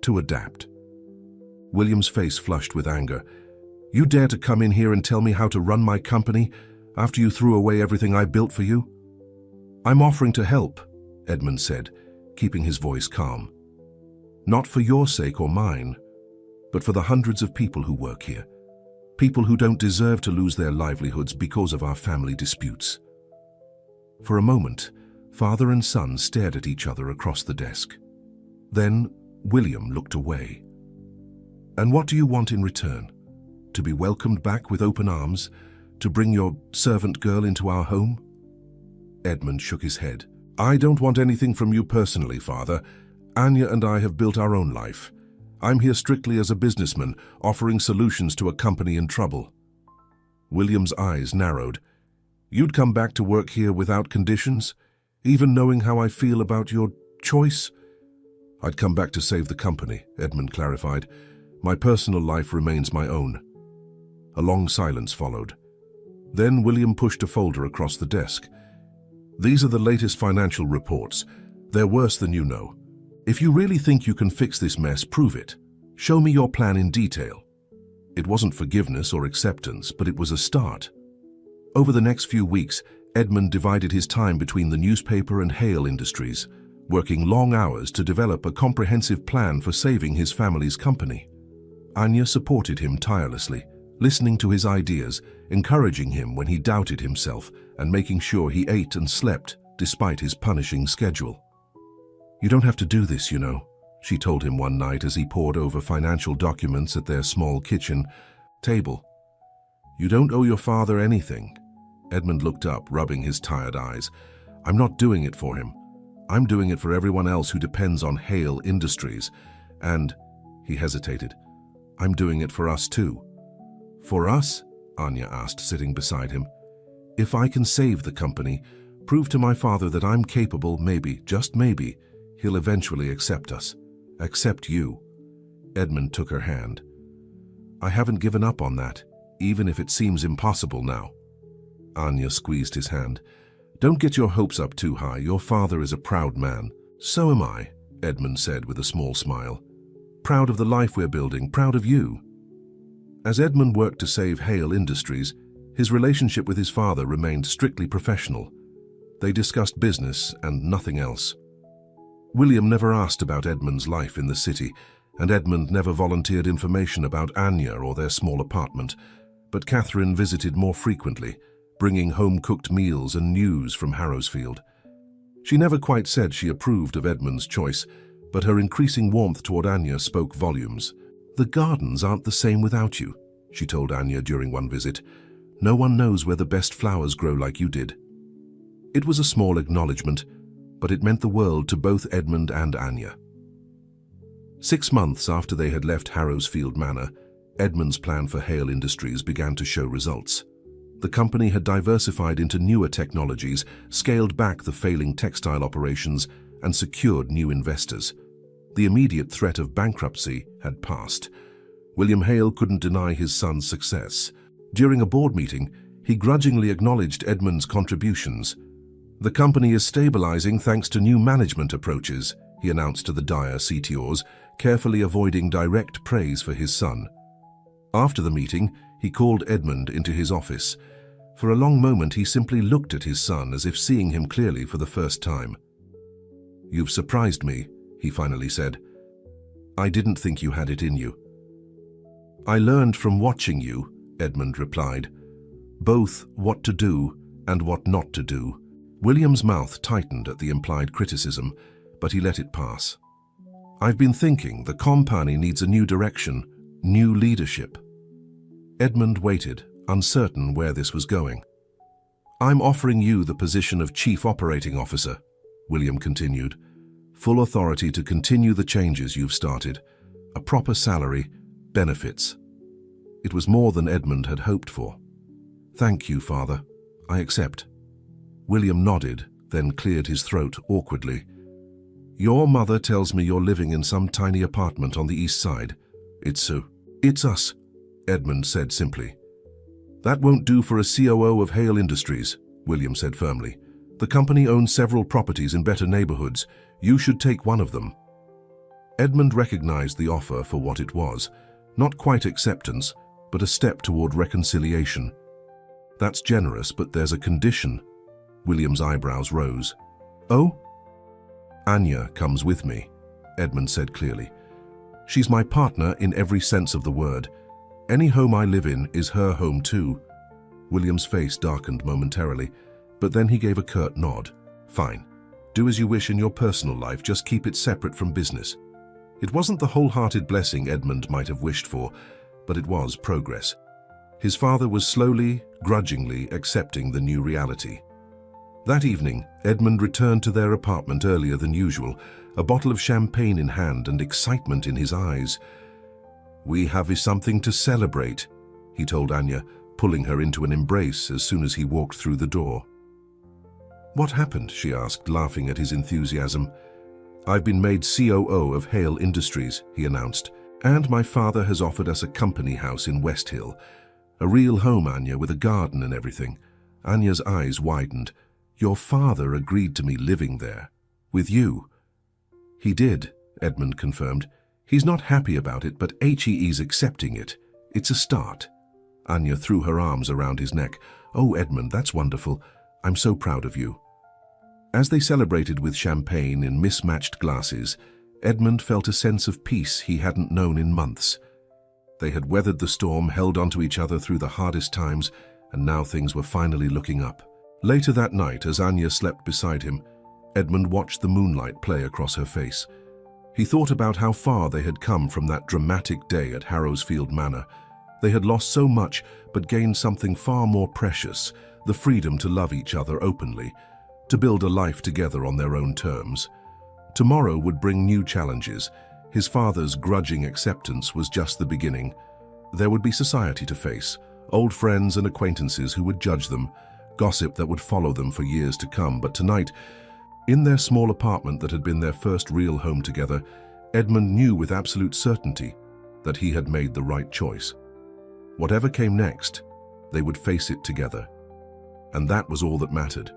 to adapt. William's face flushed with anger. You dare to come in here and tell me how to run my company after you threw away everything I built for you? I'm offering to help, Edmund said, keeping his voice calm. Not for your sake or mine, but for the hundreds of people who work here. People who don't deserve to lose their livelihoods because of our family disputes. For a moment, father and son stared at each other across the desk. Then William looked away. And what do you want in return? To be welcomed back with open arms? To bring your servant girl into our home? Edmund shook his head. I don't want anything from you personally, Father. Anya and I have built our own life. I'm here strictly as a businessman, offering solutions to a company in trouble. William's eyes narrowed. You'd come back to work here without conditions, even knowing how I feel about your choice? I'd come back to save the company, Edmund clarified. My personal life remains my own." A long silence followed. Then William pushed a folder across the desk. "These are the latest financial reports. They're worse than you know. If you really think you can fix this mess, prove it. Show me your plan in detail." It wasn't forgiveness or acceptance, but it was a start. Over the next few weeks, Edmund divided his time between the newspaper and Hale Industries, working long hours to develop a comprehensive plan for saving his family's company. Anya supported him tirelessly, listening to his ideas, encouraging him when he doubted himself, and making sure he ate and slept despite his punishing schedule. "You don't have to do this, you know," she told him one night as he pored over financial documents at their small kitchen table. "You don't owe your father anything." Edmund looked up, rubbing his tired eyes. "I'm not doing it for him. I'm doing it for everyone else who depends on Hale Industries. And," he hesitated, "I'm doing it for us too." "For us?" Anya asked, sitting beside him. "If I can save the company, prove to my father that I'm capable, maybe, just maybe, he'll eventually accept us. Accept you." Edmund took her hand. "I haven't given up on that, even if it seems impossible now." Anya squeezed his hand. "Don't get your hopes up too high. Your father is a proud man." "So am I," Edmund said with a small smile. "Proud of the life we're building, proud of you." As Edmund worked to save Hale Industries, his relationship with his father remained strictly professional. They discussed business and nothing else. William never asked about Edmund's life in the city, and Edmund never volunteered information about Anya or their small apartment, but Catherine visited more frequently, bringing home-cooked meals and news from Harrowsfield. She never quite said she approved of Edmund's choice, but her increasing warmth toward Anya spoke volumes. "The gardens aren't the same without you," she told Anya during one visit. "No one knows where the best flowers grow like you did." It was a small acknowledgement, but it meant the world to both Edmund and Anya. 6 months after they had left Harrowsfield Manor, Edmund's plan for Hale Industries began to show results. The company had diversified into newer technologies, scaled back the failing textile operations, and secured new investors. The immediate threat of bankruptcy had passed. William Hale couldn't deny his son's success. During a board meeting, he grudgingly acknowledged Edmund's contributions. "The company is stabilizing thanks to new management approaches," he announced to the Dyer CTOs, carefully avoiding direct praise for his son. After the meeting, he called Edmund into his office. For a long moment, he simply looked at his son as if seeing him clearly for the first time. "You've surprised me," he finally said. "I didn't think you had it in you." "I learned from watching you," Edmund replied. "Both what to do and what not to do." William's mouth tightened at the implied criticism, but he let it pass. "I've been thinking the company needs a new direction, new leadership." Edmund waited, uncertain where this was going. "I'm offering you the position of Chief Operating Officer," William continued. "Full authority to continue the changes you've started. A proper salary, benefits." It was more than Edmund had hoped for. "Thank you, Father. I accept." William nodded, then cleared his throat awkwardly. "Your mother tells me you're living in some tiny apartment on the east side. It's us," Edmund said simply. "That won't do for a COO of Hale Industries," William said firmly. "The company owns several properties in better neighborhoods. You should take one of them." Edmund recognized the offer for what it was, not quite acceptance, but a step toward reconciliation. "That's generous, but there's a condition." William's eyebrows rose. "Oh?" "Anya comes with me," Edmund said clearly. "She's my partner in every sense of the word. Any home I live in is her home too." William's face darkened momentarily, but then he gave a curt nod. "Fine. Do as you wish in your personal life, just keep it separate from business." It wasn't the wholehearted blessing Edmund might have wished for, but it was progress. His father was slowly, grudgingly accepting the new reality. That evening, Edmund returned to their apartment earlier than usual, a bottle of champagne in hand and excitement in his eyes. "We have something to celebrate," he told Anya, pulling her into an embrace as soon as he walked through the door. "What happened?" she asked, laughing at his enthusiasm. "I've been made COO of Hale Industries," he announced, And my father has offered us a company house in West Hill. A real home, Anya, with a garden and everything. Anya's eyes widened. Your father agreed to me living there. With you. He did, Edmund confirmed. He's not happy about it, but HEE's accepting it. It's a start. Anya threw her arms around his neck. Oh, Edmund, that's wonderful. I'm so proud of you. As they celebrated with champagne in mismatched glasses, Edmund felt a sense of peace he hadn't known in months. They had weathered the storm, held onto each other through the hardest times, and now things were finally looking up. Later that night, as Anya slept beside him, Edmund watched the moonlight play across her face. He thought about how far they had come from that dramatic day at Harrowsfield Manor. They had lost so much, but gained something far more precious, the freedom to love each other openly, to build a life together on their own terms. Tomorrow would bring new challenges. His father's grudging acceptance was just the beginning. There would be society to face, old friends and acquaintances who would judge them, gossip that would follow them for years to come. But tonight, in their small apartment that had been their first real home together, Edmund knew with absolute certainty that he had made the right choice. Whatever came next, they would face it together. And that was all that mattered.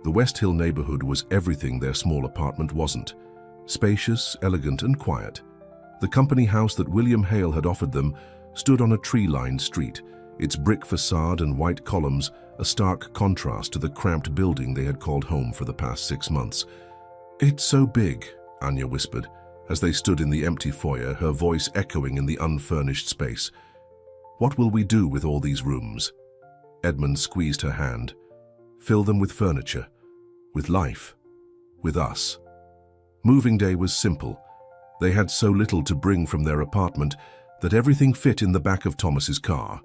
The West Hill neighborhood was everything their small apartment wasn't. Spacious, elegant, and quiet. The company house that William Hale had offered them stood on a tree-lined street, its brick facade and white columns a stark contrast to the cramped building they had called home for the past 6 months. "It's so big," Anya whispered, as they stood in the empty foyer, her voice echoing in the unfurnished space. "What will we do with all these rooms?" Edmund squeezed her hand. "Fill them with furniture, with life, with us." Moving day was simple. They had so little to bring from their apartment that everything fit in the back of Thomas's car.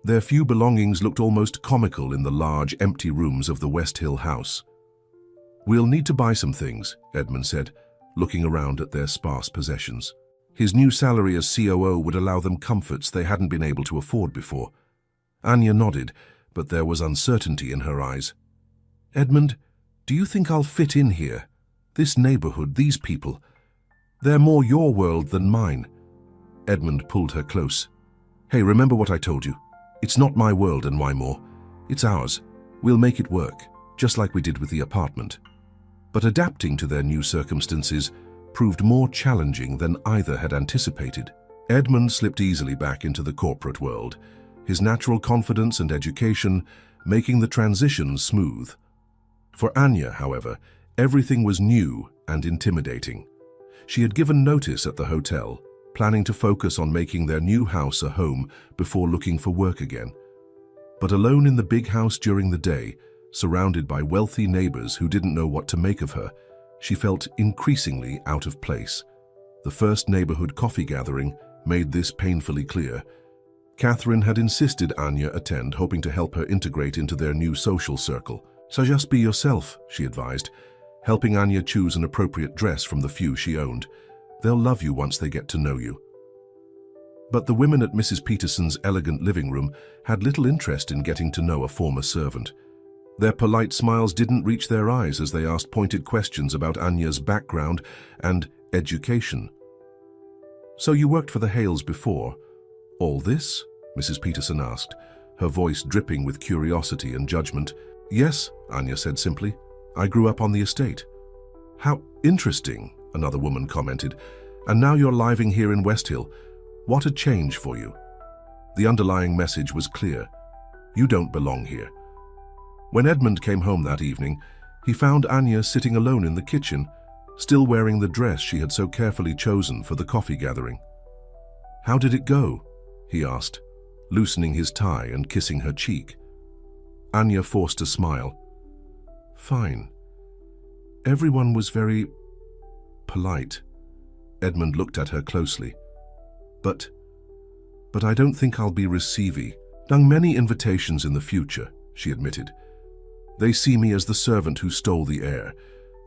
Their few belongings looked almost comical in the large, empty rooms of the West Hill house. "We'll need to buy some things," Edmund said, looking around at their sparse possessions. His new salary as COO would allow them comforts they hadn't been able to afford before. Anya nodded, but there was uncertainty in her eyes. "Edmund, do you think I'll fit in here? This neighborhood, these people, they're more your world than mine." Edmund pulled her close. "Hey, remember what I told you? It's not my world and why more. It's ours. We'll make it work, just like we did with the apartment." But adapting to their new circumstances proved more challenging than either had anticipated. Edmund slipped easily back into the corporate world, his natural confidence and education making the transition smooth. For Anya, however, everything was new and intimidating. She had given notice at the hotel, planning to focus on making their new house a home before looking for work again. But alone in the big house during the day, surrounded by wealthy neighbors who didn't know what to make of her, she felt increasingly out of place. The first neighborhood coffee gathering made this painfully clear. Catherine had insisted Anya attend, hoping to help her integrate into their new social circle. "So just be yourself," she advised, helping Anya choose an appropriate dress from the few she owned. "They'll love you once they get to know you." But the women at Mrs. Peterson's elegant living room had little interest in getting to know a former servant. Their polite smiles didn't reach their eyes as they asked pointed questions about Anya's background and education. "So you worked for the Hales before? All this?" Mrs. Peterson asked, her voice dripping with curiosity and judgment. "Yes," Anya said simply. "I grew up on the estate." "How interesting," another woman commented. "And now you're living here in West Hill. What a change for you." The underlying message was clear. You don't belong here. When Edmund came home that evening, he found Anya sitting alone in the kitchen, still wearing the dress she had so carefully chosen for the coffee gathering. "How did it go?" he asked, loosening his tie and kissing her cheek. Anya forced a smile. "Fine. Everyone was very polite." Edmund looked at her closely. But I don't think I'll be receiving many invitations in the future," she admitted. "They see me as the servant who stole the heir.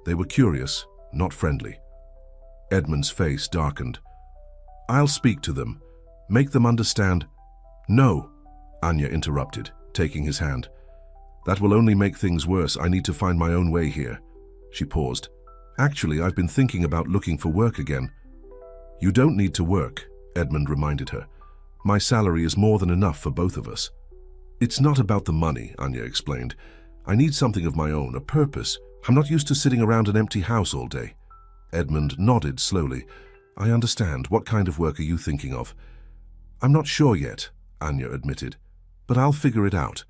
They were curious, not friendly." Edmund's face darkened. "I'll speak to them, make them understand." "No," Anya interrupted, taking his hand. "That will only make things worse. I need to find my own way here." She paused. "Actually, I've been thinking about looking for work again." You don't need to work, Edmund reminded her. My salary is more than enough for both of us. It's not about the money, Anya explained. I need something of my own, a purpose. I'm not used to sitting around an empty house all day. Edmund nodded slowly. I understand. What kind of work are you thinking of? I'm not sure yet, Anya admitted, but I'll figure it out.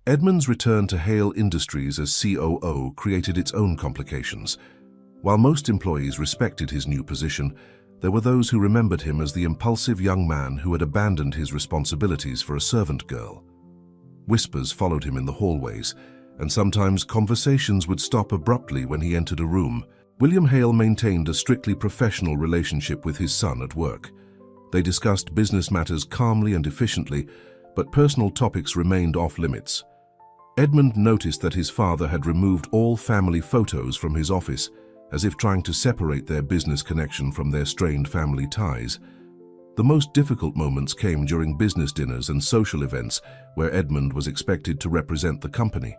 Edmund's return to Hale Industries as COO created its own complications. While most employees respected his new position, there were those who remembered him as the impulsive young man who had abandoned his responsibilities for a servant girl. Whispers followed him in the hallways, and sometimes conversations would stop abruptly when he entered a room. William Hale maintained a strictly professional relationship with his son at work. They discussed business matters calmly and efficiently, but personal topics remained off-limits. Edmund noticed that his father had removed all family photos from his office, as if trying to separate their business connection from their strained family ties. The most difficult moments came during business dinners and social events where Edmund was expected to represent the company.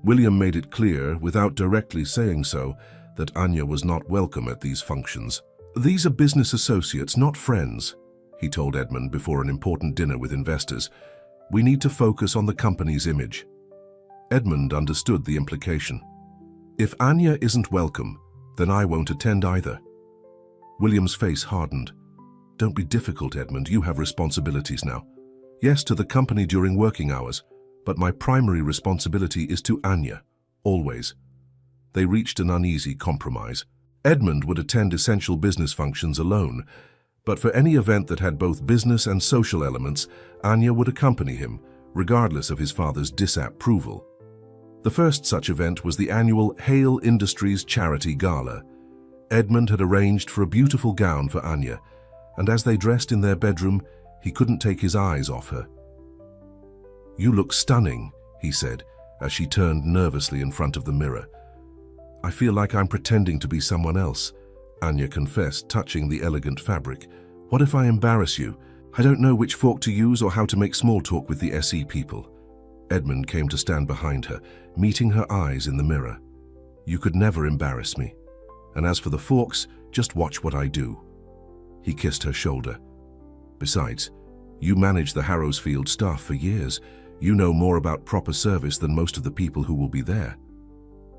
William made it clear, without directly saying so, that Anya was not welcome at these functions. These are business associates, not friends, he told Edmund before an important dinner with investors. We need to focus on the company's image. Edmund understood the implication. If Anya isn't welcome, then I won't attend either. William's face hardened. Don't be difficult, Edmund. You have responsibilities now. Yes, to the company during working hours, but my primary responsibility is to Anya, always. They reached an uneasy compromise. Edmund would attend essential business functions alone, but for any event that had both business and social elements, Anya would accompany him, regardless of his father's disapproval. The first such event was the annual Hale Industries Charity Gala. Edmund had arranged for a beautiful gown for Anya, and as they dressed in their bedroom, he couldn't take his eyes off her. You look stunning, he said, as she turned nervously in front of the mirror. I feel like I'm pretending to be someone else, Anya confessed, touching the elegant fabric. What if I embarrass you? I don't know which fork to use or how to make small talk with the SE people. Edmund came to stand behind her, meeting her eyes in the mirror. You could never embarrass me. And as for the forks, just watch what I do. He kissed her shoulder. Besides, you managed the Harrowsfield staff for years. You know more about proper service than most of the people who will be there.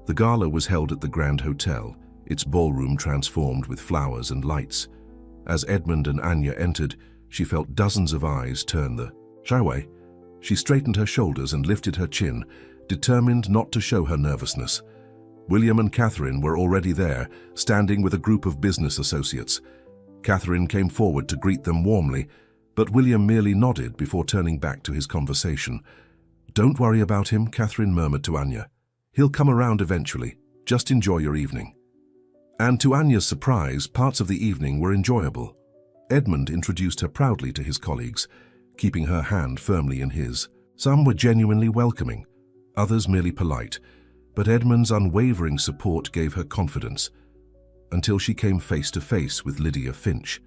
The gala was held at the Grand Hotel, its ballroom transformed with flowers and lights. As Edmund and Anya entered, she felt dozens of eyes turn the way. She straightened her shoulders and lifted her chin, determined not to show her nervousness. William and Catherine were already there, standing with a group of business associates. Catherine came forward to greet them warmly, but William merely nodded before turning back to his conversation. Don't worry about him, Catherine murmured to Anya. He'll come around eventually. Just enjoy your evening. And to Anya's surprise, parts of the evening were enjoyable. Edmund introduced her proudly to his colleagues, keeping her hand firmly in his. Some were genuinely welcoming, others merely polite, but Edmund's unwavering support gave her confidence, until she came face to face with Lydia Finch.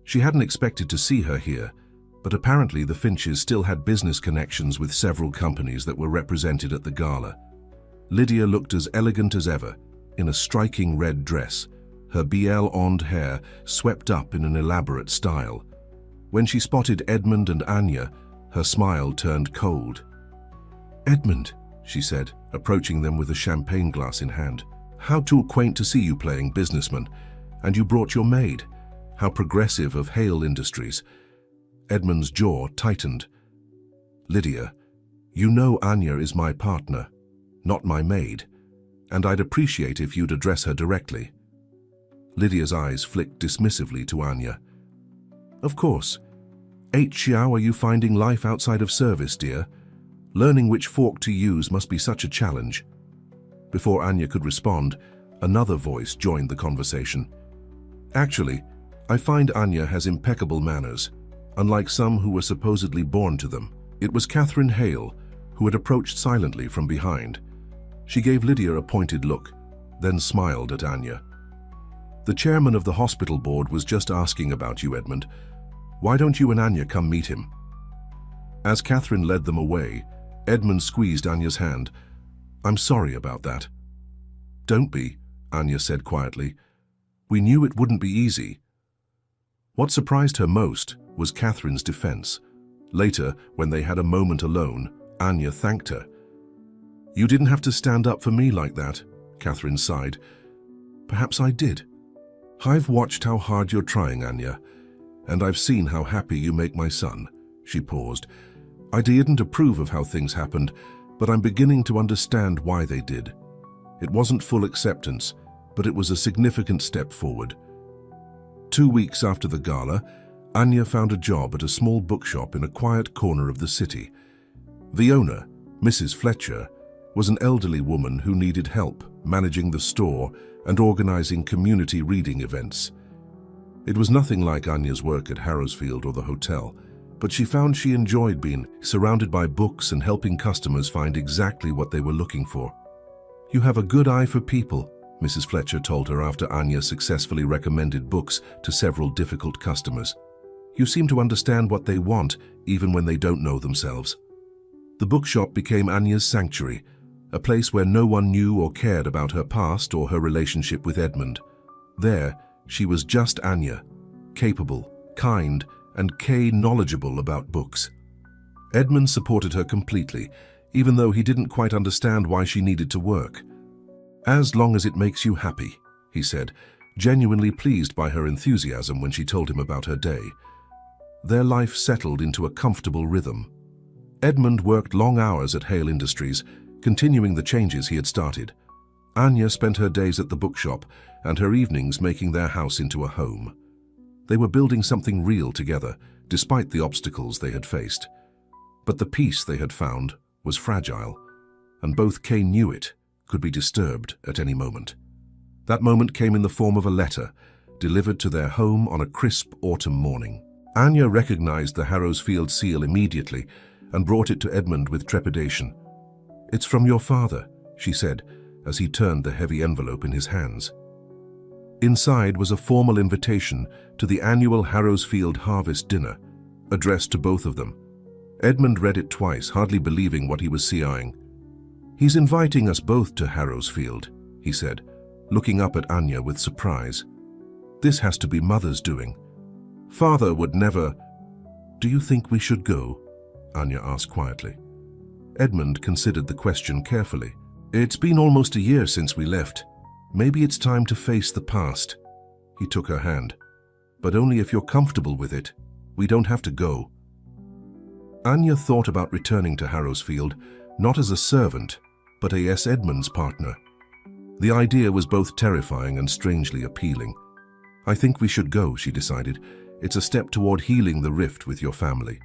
She hadn't expected to see her here, but apparently the Finches still had business connections with several companies that were represented at the gala. Lydia looked as elegant as ever, in a striking red dress, her blonde hair swept up in an elaborate style. When she spotted Edmund and Anya, her smile turned cold. Edmund, she said, approaching them with a champagne glass in hand. How too quaint to see you playing businessman. And you brought your maid. How progressive of Hale Industries. Edmund's jaw tightened. Lydia, you know Anya is my partner, not my maid, and I'd appreciate if you'd address her directly. Lydia's eyes flicked dismissively to Anya. Of course. Xiao, are you finding life outside of service, dear? Learning which fork to use must be such a challenge. Before Anya could respond, another voice joined the conversation. Actually, I find Anya has impeccable manners, unlike some who were supposedly born to them. It was Catherine Hale, who had approached silently from behind. She gave Lydia a pointed look, then smiled at Anya. The chairman of the hospital board was just asking about you, Edmund. Why don't you and Anya come meet him? As Catherine led them away, Edmund squeezed Anya's hand. I'm sorry about that. Don't be, Anya said quietly. We knew it wouldn't be easy, What surprised her most was Catherine's defense. Later, when they had a moment alone, Anya thanked her. "You didn't have to stand up for me like that," Catherine sighed. "Perhaps I did. I've watched how hard you're trying, Anya, and I've seen how happy you make my son." She paused. "I didn't approve of how things happened, but I'm beginning to understand why they did. It wasn't full acceptance, but it was a significant step forward." 2 weeks after the gala, Anya found a job at a small bookshop in a quiet corner of the city. The owner, Mrs. Fletcher, was an elderly woman who needed help managing the store and organizing community reading events. It was nothing like Anya's work at Harrowsfield or the hotel, but she found she enjoyed being surrounded by books and helping customers find exactly what they were looking for. "You have a good eye for people," Mrs. Fletcher told her after Anya successfully recommended books to several difficult customers. "You seem to understand what they want, even when they don't know themselves." The bookshop became Anya's sanctuary, a place where no one knew or cared about her past or her relationship with Edmund. There, she was just Anya, capable, kind, and knowledgeable about books. Edmund supported her completely, even though he didn't quite understand why she needed to work. "As long as it makes you happy," he said, genuinely pleased by her enthusiasm when she told him about her day. Their life settled into a comfortable rhythm. Edmund worked long hours at Hale Industries, continuing the changes he had started. Anya spent her days at the bookshop and her evenings making their house into a home. They were building something real together, despite the obstacles they had faced. But the peace they had found was fragile, and both knew it could be disturbed at any moment. That moment came in the form of a letter, delivered to their home on a crisp autumn morning. Anya recognized the Harrowsfield seal immediately and brought it to Edmund with trepidation. "It's from your father," she said, as he turned the heavy envelope in his hands. Inside was a formal invitation to the annual Harrowsfield Harvest Dinner, addressed to both of them. Edmund read it twice, hardly believing what he was seeing. "He's inviting us both to Harrowsfield," he said, looking up at Anya with surprise. "This has to be Mother's doing. Father would never—" "Do you think we should go?" Anya asked quietly. Edmund considered the question carefully. "It's been almost a year since we left. Maybe it's time to face the past." He took her hand. "But only if you're comfortable with it. We don't have to go." Anya thought about returning to Harrowsfield, not as a servant, but as Edmund's partner. The idea was both terrifying and strangely appealing. "I think we should go," she decided. "It's a step toward healing the rift with your family."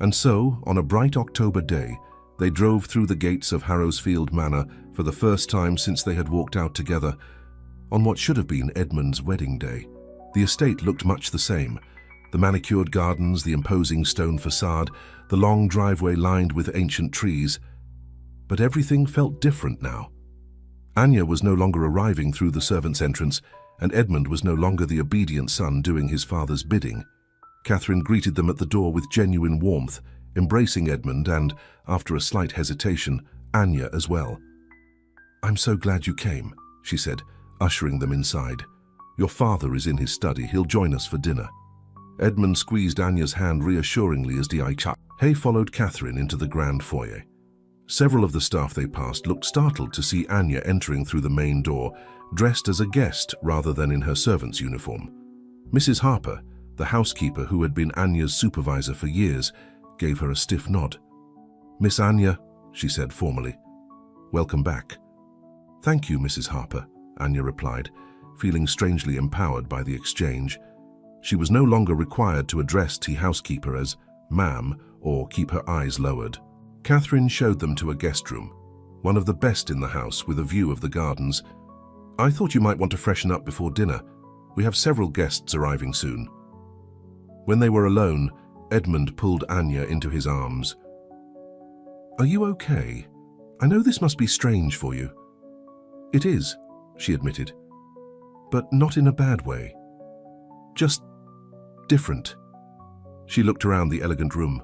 And so, on a bright October day, they drove through the gates of Harrowsfield Manor for the first time since they had walked out together on what should have been Edmund's wedding day. The estate looked much the same. The manicured gardens, the imposing stone facade, the long driveway lined with ancient trees. But everything felt different now. Anya was no longer arriving through the servants' entrance, and Edmund was no longer the obedient son doing his father's bidding. Catherine greeted them at the door with genuine warmth, embracing Edmund and, after a slight hesitation, Anya as well. "I'm so glad you came," she said, ushering them inside. "Your father is in his study. He'll join us for dinner." Edmund squeezed Anya's hand reassuringly as Hay followed Catherine into the grand foyer. Several of the staff they passed looked startled to see Anya entering through the main door, dressed as a guest rather than in her servant's uniform. Mrs. Harper, the housekeeper who had been Anya's supervisor for years, gave her a stiff nod. "Miss Anya," she said formally. "Welcome back." "Thank you, Mrs. Harper," Anya replied, feeling strangely empowered by the exchange. She was no longer required to address the housekeeper as ma'am or keep her eyes lowered. Catherine showed them to a guest room, one of the best in the house with a view of the gardens. "I thought you might want to freshen up before dinner. We have several guests arriving soon." When they were alone, Edmund pulled Anya into his arms. "Are you okay? I know this must be strange for you." "It is," she admitted, "but not in a bad way. Just different." She looked around the elegant room.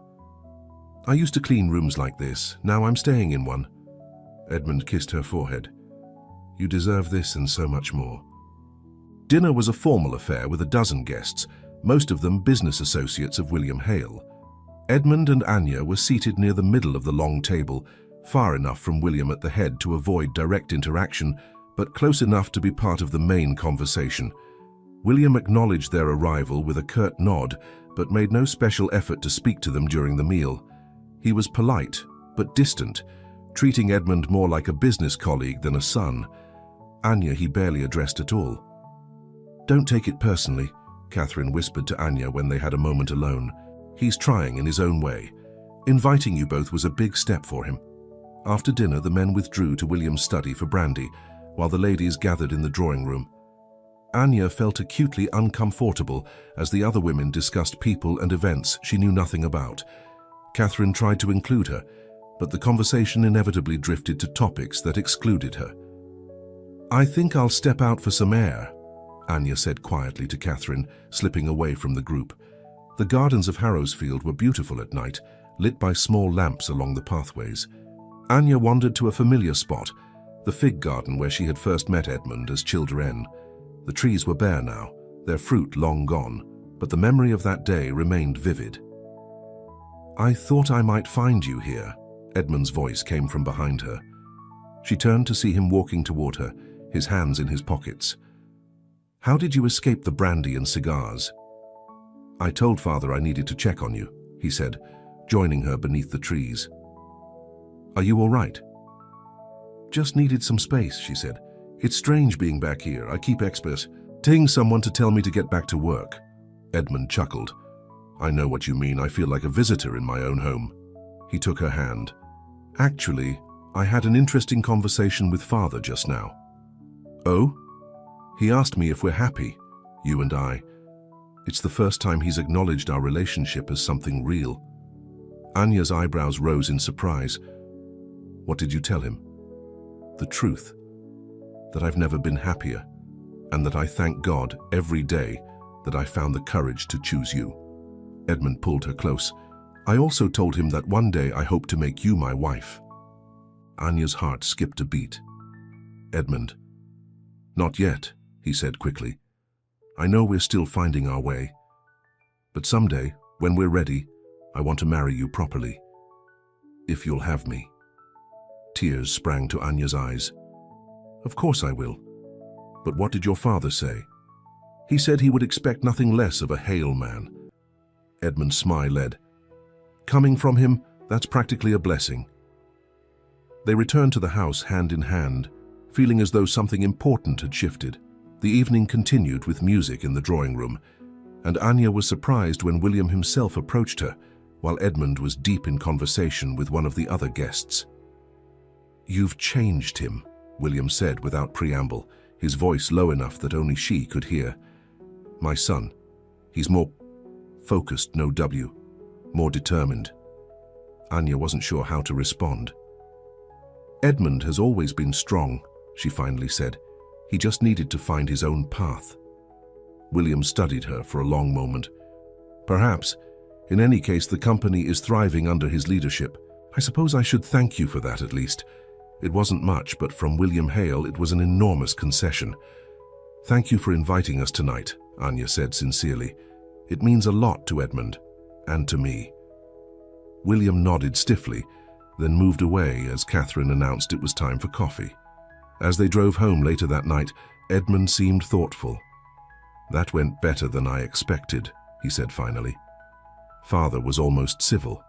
"I used to clean rooms like this. Now I'm staying in one." Edmund kissed her forehead. "You deserve this and so much more." Dinner was a formal affair with a dozen guests, most of them business associates of William Hale. Edmund and Anya were seated near the middle of the long table, far enough from William at the head to avoid direct interaction, but close enough to be part of the main conversation. William acknowledged their arrival with a curt nod, but made no special effort to speak to them during the meal. He was polite, but distant, treating Edmund more like a business colleague than a son. Anya he barely addressed at all. "Don't take it personally," Catherine whispered to Anya when they had a moment alone. "He's trying in his own way. Inviting you both was a big step for him." After dinner, the men withdrew to William's study for brandy, while the ladies gathered in the drawing room. Anya felt acutely uncomfortable as the other women discussed people and events she knew nothing about. Catherine tried to include her, but the conversation inevitably drifted to topics that excluded her. "I think I'll step out for some air," Anya said quietly to Catherine, slipping away from the group. The gardens of Harrowsfield were beautiful at night, lit by small lamps along the pathways. Anya wandered to a familiar spot, the fig garden where she had first met Edmund as children. The trees were bare now, their fruit long gone, but the memory of that day remained vivid. "I thought I might find you here," Edmund's voice came from behind her. She turned to see him walking toward her, his hands in his pockets. "How did you escape the brandy and cigars?" "I told Father I needed to check on you," he said, joining her beneath the trees. "Are you all right?" "Just needed some space," she said. "It's strange being back here. I keep expecting someone to tell me to get back to work." Edmund chuckled. "I know what you mean. I feel like a visitor in my own home." He took her hand. "Actually, I had an interesting conversation with Father just now." "Oh?" "He asked me if we're happy, you and I. It's the first time he's acknowledged our relationship as something real." Anya's eyebrows rose in surprise. "What did you tell him?" "The truth. That I've never been happier, and that I thank God every day that I found the courage to choose you." Edmund pulled her close. "I also told him that one day I hope to make you my wife." Anya's heart skipped a beat. "Edmund." "Not yet," he said quickly. "I know we're still finding our way. But someday, when we're ready, I want to marry you properly. If you'll have me." Tears sprang to Anya's eyes. "Of course I will. But what did your father say?" "He said he would expect nothing less of a Hale man." Edmund's smile led. "Coming from him, that's practically a blessing." They returned to the house hand in hand, feeling as though something important had shifted. The evening continued with music in the drawing room, and Anya was surprised when William himself approached her, while Edmund was deep in conversation with one of the other guests. "You've changed him," William said without preamble, his voice low enough that only she could hear. "My son. He's more focused, more determined." Anya wasn't sure how to respond. "Edmund has always been strong," she finally said. "He just needed to find his own path." William studied her for a long moment. "Perhaps. In any case, the company is thriving under his leadership. I suppose I should thank you for that at least. It wasn't much, but from William Hale it was an enormous concession." "Thank you for inviting us tonight," Anya said sincerely. "It means a lot to Edmund, and to me." William nodded stiffly, then moved away as Catherine announced it was time for coffee. As they drove home later that night, Edmund seemed thoughtful. "That went better than I expected," he said finally. Father was almost civil.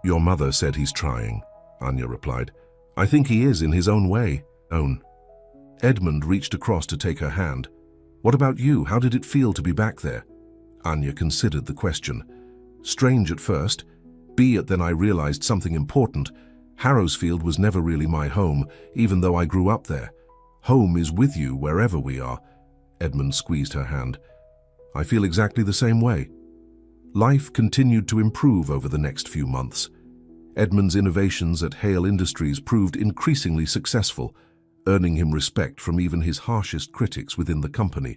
"Your mother said he's trying," Anya replied. "I think he is in his own way." Edmund reached across to take her hand. "What about you? How did it feel to be back there?" Anya considered the question. "Strange at first. Then I realized something important. Harrowsfield was never really my home, even though I grew up there. Home is with you wherever we are." Edmund squeezed her hand. "I feel exactly the same way." Life continued to improve over the next few months. Edmund's innovations at Hale Industries proved increasingly successful, earning him respect from even his harshest critics within the company.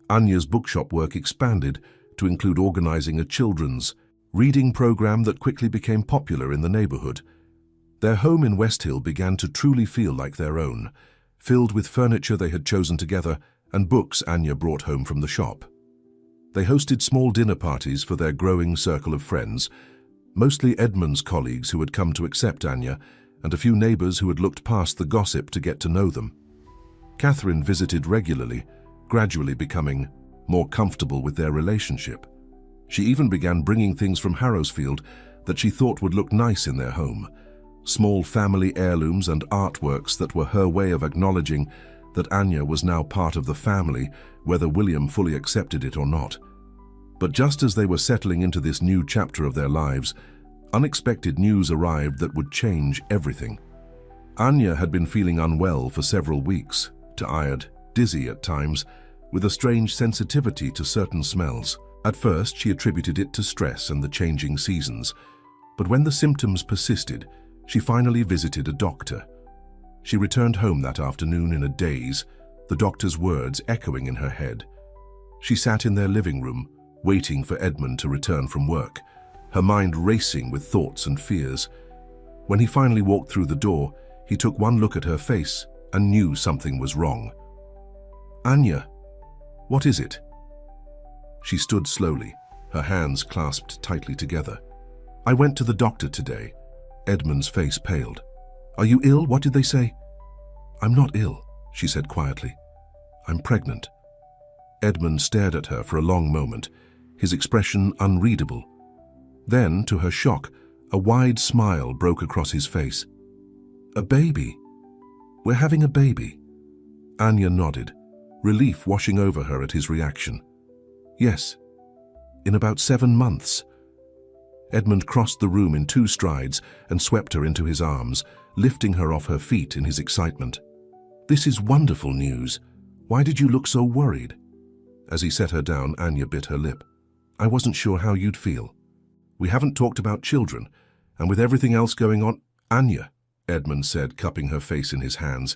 Anya's bookshop work expanded to include organizing a children's reading program that quickly became popular in the neighborhood. Their home in West Hill began to truly feel like their own, filled with furniture they had chosen together and books Anya brought home from the shop. They hosted small dinner parties for their growing circle of friends, mostly Edmund's colleagues who had come to accept Anya, and a few neighbors who had looked past the gossip to get to know them. Catherine visited regularly, gradually becoming more comfortable with their relationship. She even began bringing things from Harrowsfield that she thought would look nice in their home, small family heirlooms and artworks that were her way of acknowledging that Anya was now part of the family, whether William fully accepted it or not. But just as they were settling into this new chapter of their lives, unexpected news arrived that would change everything. Anya had been feeling unwell for several weeks, tired, dizzy at times, with a strange sensitivity to certain smells. At first, she attributed it to stress and the changing seasons, but when the symptoms persisted, she finally visited a doctor. She returned home that afternoon in a daze, the doctor's words echoing in her head. She sat in their living room, waiting for Edmund to return from work, her mind racing with thoughts and fears. When he finally walked through the door, he took one look at her face and knew something was wrong. "Anya, what is it?" She stood slowly, her hands clasped tightly together. "I went to the doctor today." Edmund's face paled. "Are you ill? What did they say?" "I'm not ill," she said quietly. "I'm pregnant." Edmund stared at her for a long moment, his expression unreadable. Then, to her shock, a wide smile broke across his face. "A baby? We're having a baby?" Anya nodded, relief washing over her at his reaction. "Yes, in about 7 months." Edmund crossed the room in 2 strides and swept her into his arms, lifting her off her feet in his excitement. "This is wonderful news. Why did you look so worried?" As he set her down, Anya bit her lip. "I wasn't sure how you'd feel. We haven't talked about children, and with everything else going on—" "Anya," Edmund said, cupping her face in his hands,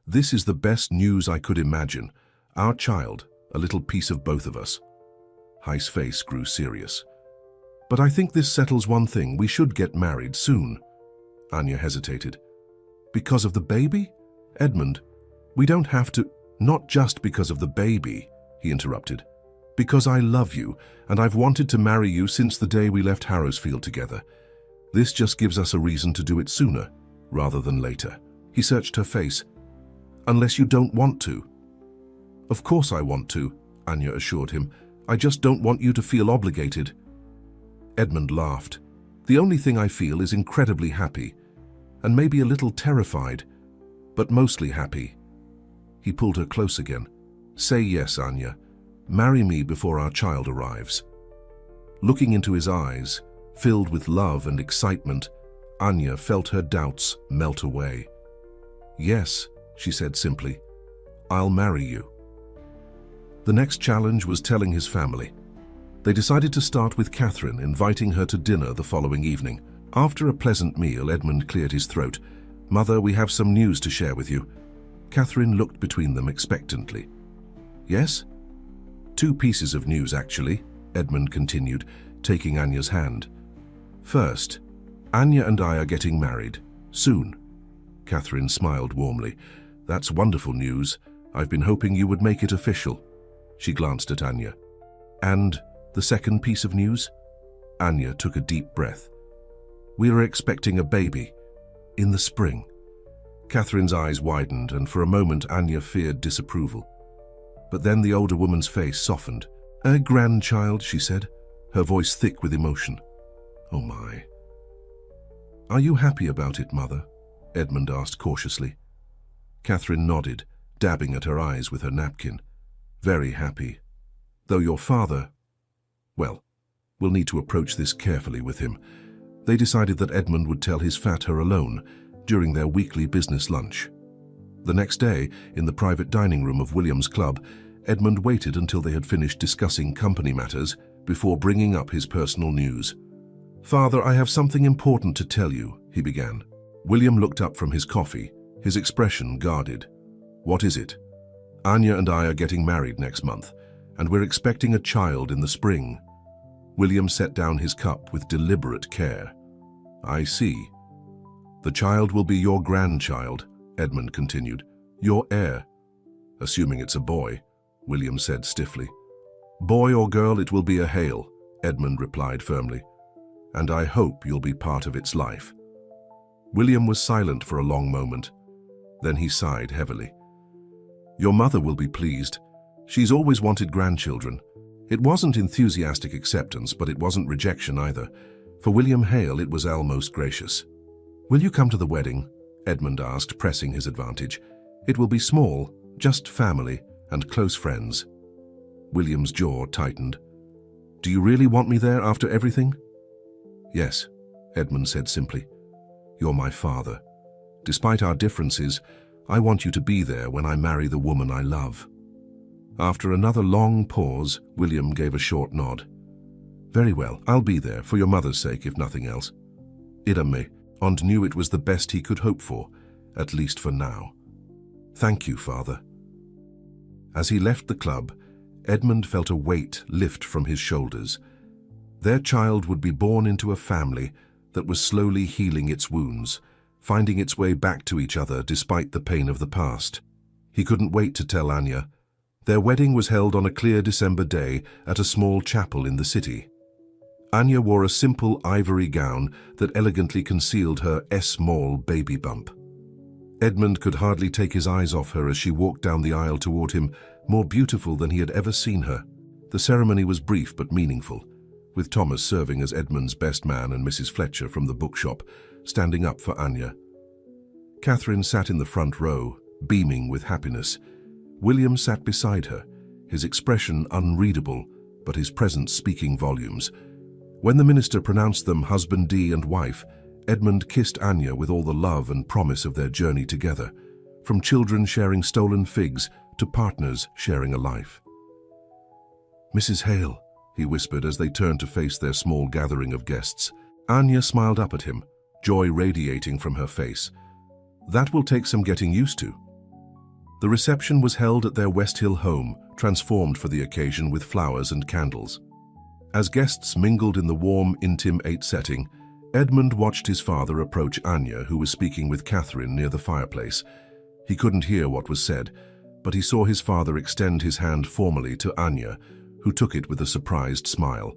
"this is the best news I could imagine. Our child, a little piece of both of us." Heiss' face grew serious. "But I think this settles one thing. We should get married soon." Anya hesitated. "Because of the baby?" "Edmund, we don't have to—" "Not just because of the baby," he interrupted. "Because I love you, and I've wanted to marry you since the day we left Harrowsfield together. This just gives us a reason to do it sooner, rather than later." He searched her face. "Unless you don't want to." "Of course I want to," Anya assured him. "I just don't want you to feel obligated." Edmund laughed. "The only thing I feel is incredibly happy, and maybe a little terrified, but mostly happy." He pulled her close again. "Say yes, Anya. Marry me before our child arrives." Looking into his eyes, filled with love and excitement, Anya felt her doubts melt away. "Yes," she said simply. "I'll marry you." The next challenge was telling his family. They decided to start with Catherine, inviting her to dinner the following evening. After a pleasant meal, Edmund cleared his throat. "Mother, we have some news to share with you." Catherine looked between them expectantly. "Yes?" "2 pieces of news, actually," Edmund continued, taking Anya's hand. "First, Anya and I are getting married. Soon." Catherine smiled warmly. "That's wonderful news. I've been hoping you would make it official." She glanced at Anya. "And the second piece of news?" Anya took a deep breath. "We are expecting a baby. In the spring." Catherine's eyes widened, and for a moment Anya feared disapproval. But then the older woman's face softened. "A grandchild," she said, her voice thick with emotion. "Oh my." "Are you happy about it, Mother?" Edmund asked cautiously. Catherine nodded, dabbing at her eyes with her napkin. "Very happy. Though your father... Well, we'll need to approach this carefully with him." They decided that Edmund would tell his fat her alone during their weekly business lunch. The next day, in the private dining room of William's club, Edmund waited until they had finished discussing company matters before bringing up his personal news. "Father, I have something important to tell you," he began. William looked up from his coffee, his expression guarded. "What is it?" "Anya and I are getting married next month, and we're expecting a child in the spring." William set down his cup with deliberate care. "I see. The child will be your grandchild," Edmund continued. "Your heir." "Assuming it's a boy," William said stiffly. Boy or girl, it will be a Hale, Edmund replied firmly. And I hope you'll be part of its life. William was silent for a long moment. Then he sighed heavily. Your mother will be pleased. She's always wanted grandchildren. It wasn't enthusiastic acceptance, but it wasn't rejection either. For William Hale, it was almost gracious. Will you come to the wedding? Edmund asked, pressing his advantage. It will be small, just family and close friends. William's jaw tightened. Do you really want me there after everything? Yes, Edmund said simply. You're my father. Despite our differences, I want you to be there when I marry the woman I love. After another long pause, William gave a short nod. Very well, I'll be there, for your mother's sake, if nothing else. Idame, and knew it was the best he could hope for, at least for now. Thank you, father. As he left the club, Edmund felt a weight lift from his shoulders. Their child would be born into a family that was slowly healing its wounds, finding its way back to each other despite the pain of the past. He couldn't wait to tell Anya. Their wedding was held on a clear December day at a small chapel in the city. Anya wore a simple ivory gown that elegantly concealed her small baby bump. Edmund could hardly take his eyes off her as she walked down the aisle toward him, more beautiful than he had ever seen her. The ceremony was brief but meaningful, with Thomas serving as Edmund's best man and Mrs. Fletcher from the bookshop standing up for Anya. Catherine sat in the front row, beaming with happiness. William sat beside her, his expression unreadable, but his presence speaking volumes. When the minister pronounced them husbandee and wife, Edmund kissed Anya with all the love and promise of their journey together, from children sharing stolen figs to partners sharing a life. Mrs. Hale, he whispered as they turned to face their small gathering of guests. Anya smiled up at him, joy radiating from her face. That will take some getting used to. The reception was held at their West Hill home, transformed for the occasion with flowers and candles. As guests mingled in the warm, intimate setting, Edmund watched his father approach Anya, who was speaking with Catherine near the fireplace. He couldn't hear what was said, but he saw his father extend his hand formally to Anya, who took it with a surprised smile.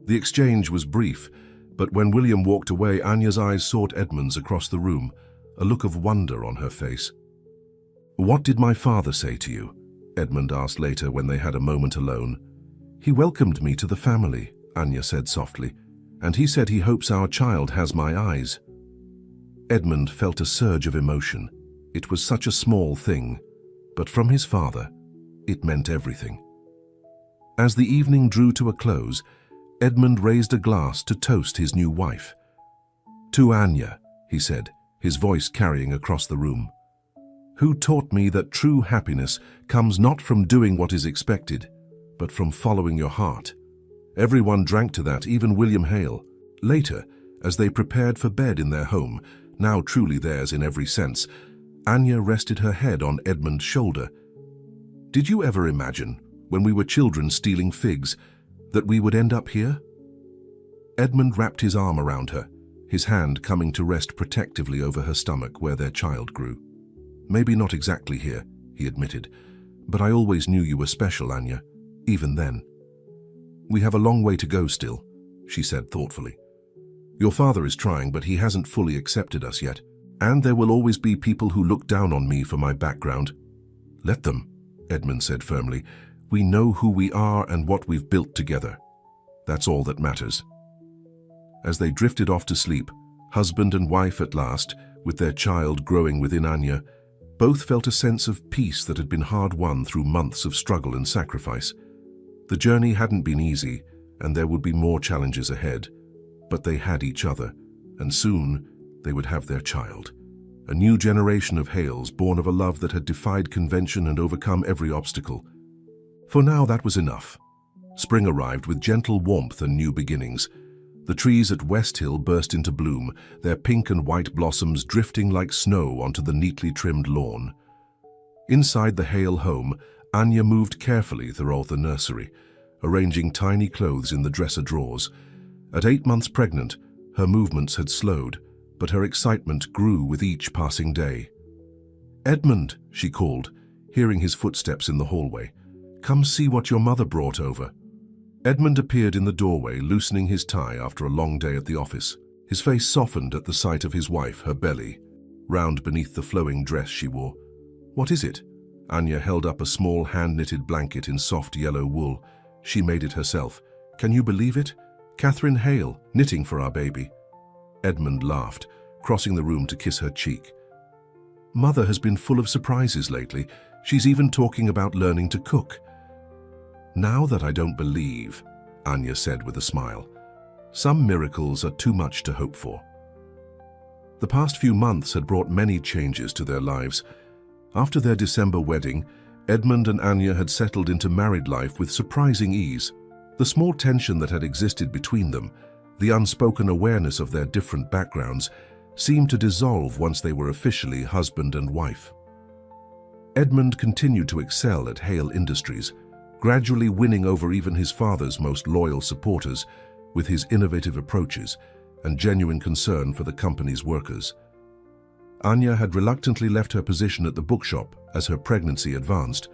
The exchange was brief, but when William walked away, Anya's eyes sought Edmund's across the room, a look of wonder on her face. What did my father say to you? Edmund asked later when they had a moment alone. He welcomed me to the family, Anya said softly, and he said he hopes our child has my eyes. Edmund felt a surge of emotion. It was such a small thing, but from his father, it meant everything. As the evening drew to a close, Edmund raised a glass to toast his new wife. To Anya, he said, his voice carrying across the room, who taught me that true happiness comes not from doing what is expected, but from following your heart. Everyone drank to that, even William Hale. Later, as they prepared for bed in their home, now truly theirs in every sense, Anya rested her head on Edmund's shoulder. Did you ever imagine, when we were children stealing figs, that we would end up here? Edmund wrapped his arm around her, his hand coming to rest protectively over her stomach where their child grew. Maybe not exactly here, he admitted, but I always knew you were special, Anya, even then. We have a long way to go still, she said thoughtfully. Your father is trying, but he hasn't fully accepted us yet, and there will always be people who look down on me for my background. Let them, Edmund said firmly. We know who we are and what we've built together. That's all that matters. As they drifted off to sleep, husband and wife at last, with their child growing within Anya, both felt a sense of peace that had been hard-won through months of struggle and sacrifice. The journey hadn't been easy, and there would be more challenges ahead, but they had each other, and soon they would have their child. A new generation of Hales born of a love that had defied convention and overcome every obstacle. For now, that was enough. Spring arrived with gentle warmth and new beginnings. The trees at West Hill burst into bloom, their pink and white blossoms drifting like snow onto the neatly trimmed lawn. Inside the Hale home, Anya moved carefully throughout the nursery, arranging tiny clothes in the dresser drawers. At 8 months pregnant, her movements had slowed, but her excitement grew with each passing day. Edmund, she called, hearing his footsteps in the hallway. Come see what your mother brought over." Edmund appeared in the doorway, loosening his tie after a long day at the office. His face softened at the sight of his wife, her belly round beneath the flowing dress she wore. "What is it?" Anya held up a small hand-knitted blanket in soft yellow wool. She made it herself. "Can you believe it? Catherine Hale, knitting for our baby." Edmund laughed, crossing the room to kiss her cheek. "Mother has been full of surprises lately. She's even talking about learning to cook." "Now that I don't believe," Anya said with a smile. "Some miracles are too much to hope for." The past few months had brought many changes to their lives. After their December wedding, Edmund and Anya had settled into married life with surprising ease. The small tension that had existed between them, the unspoken awareness of their different backgrounds, seemed to dissolve once they were officially husband and wife. Edmund continued to excel at Hale Industries, gradually winning over even his father's most loyal supporters with his innovative approaches and genuine concern for the company's workers. Anya had reluctantly left her position at the bookshop as her pregnancy advanced,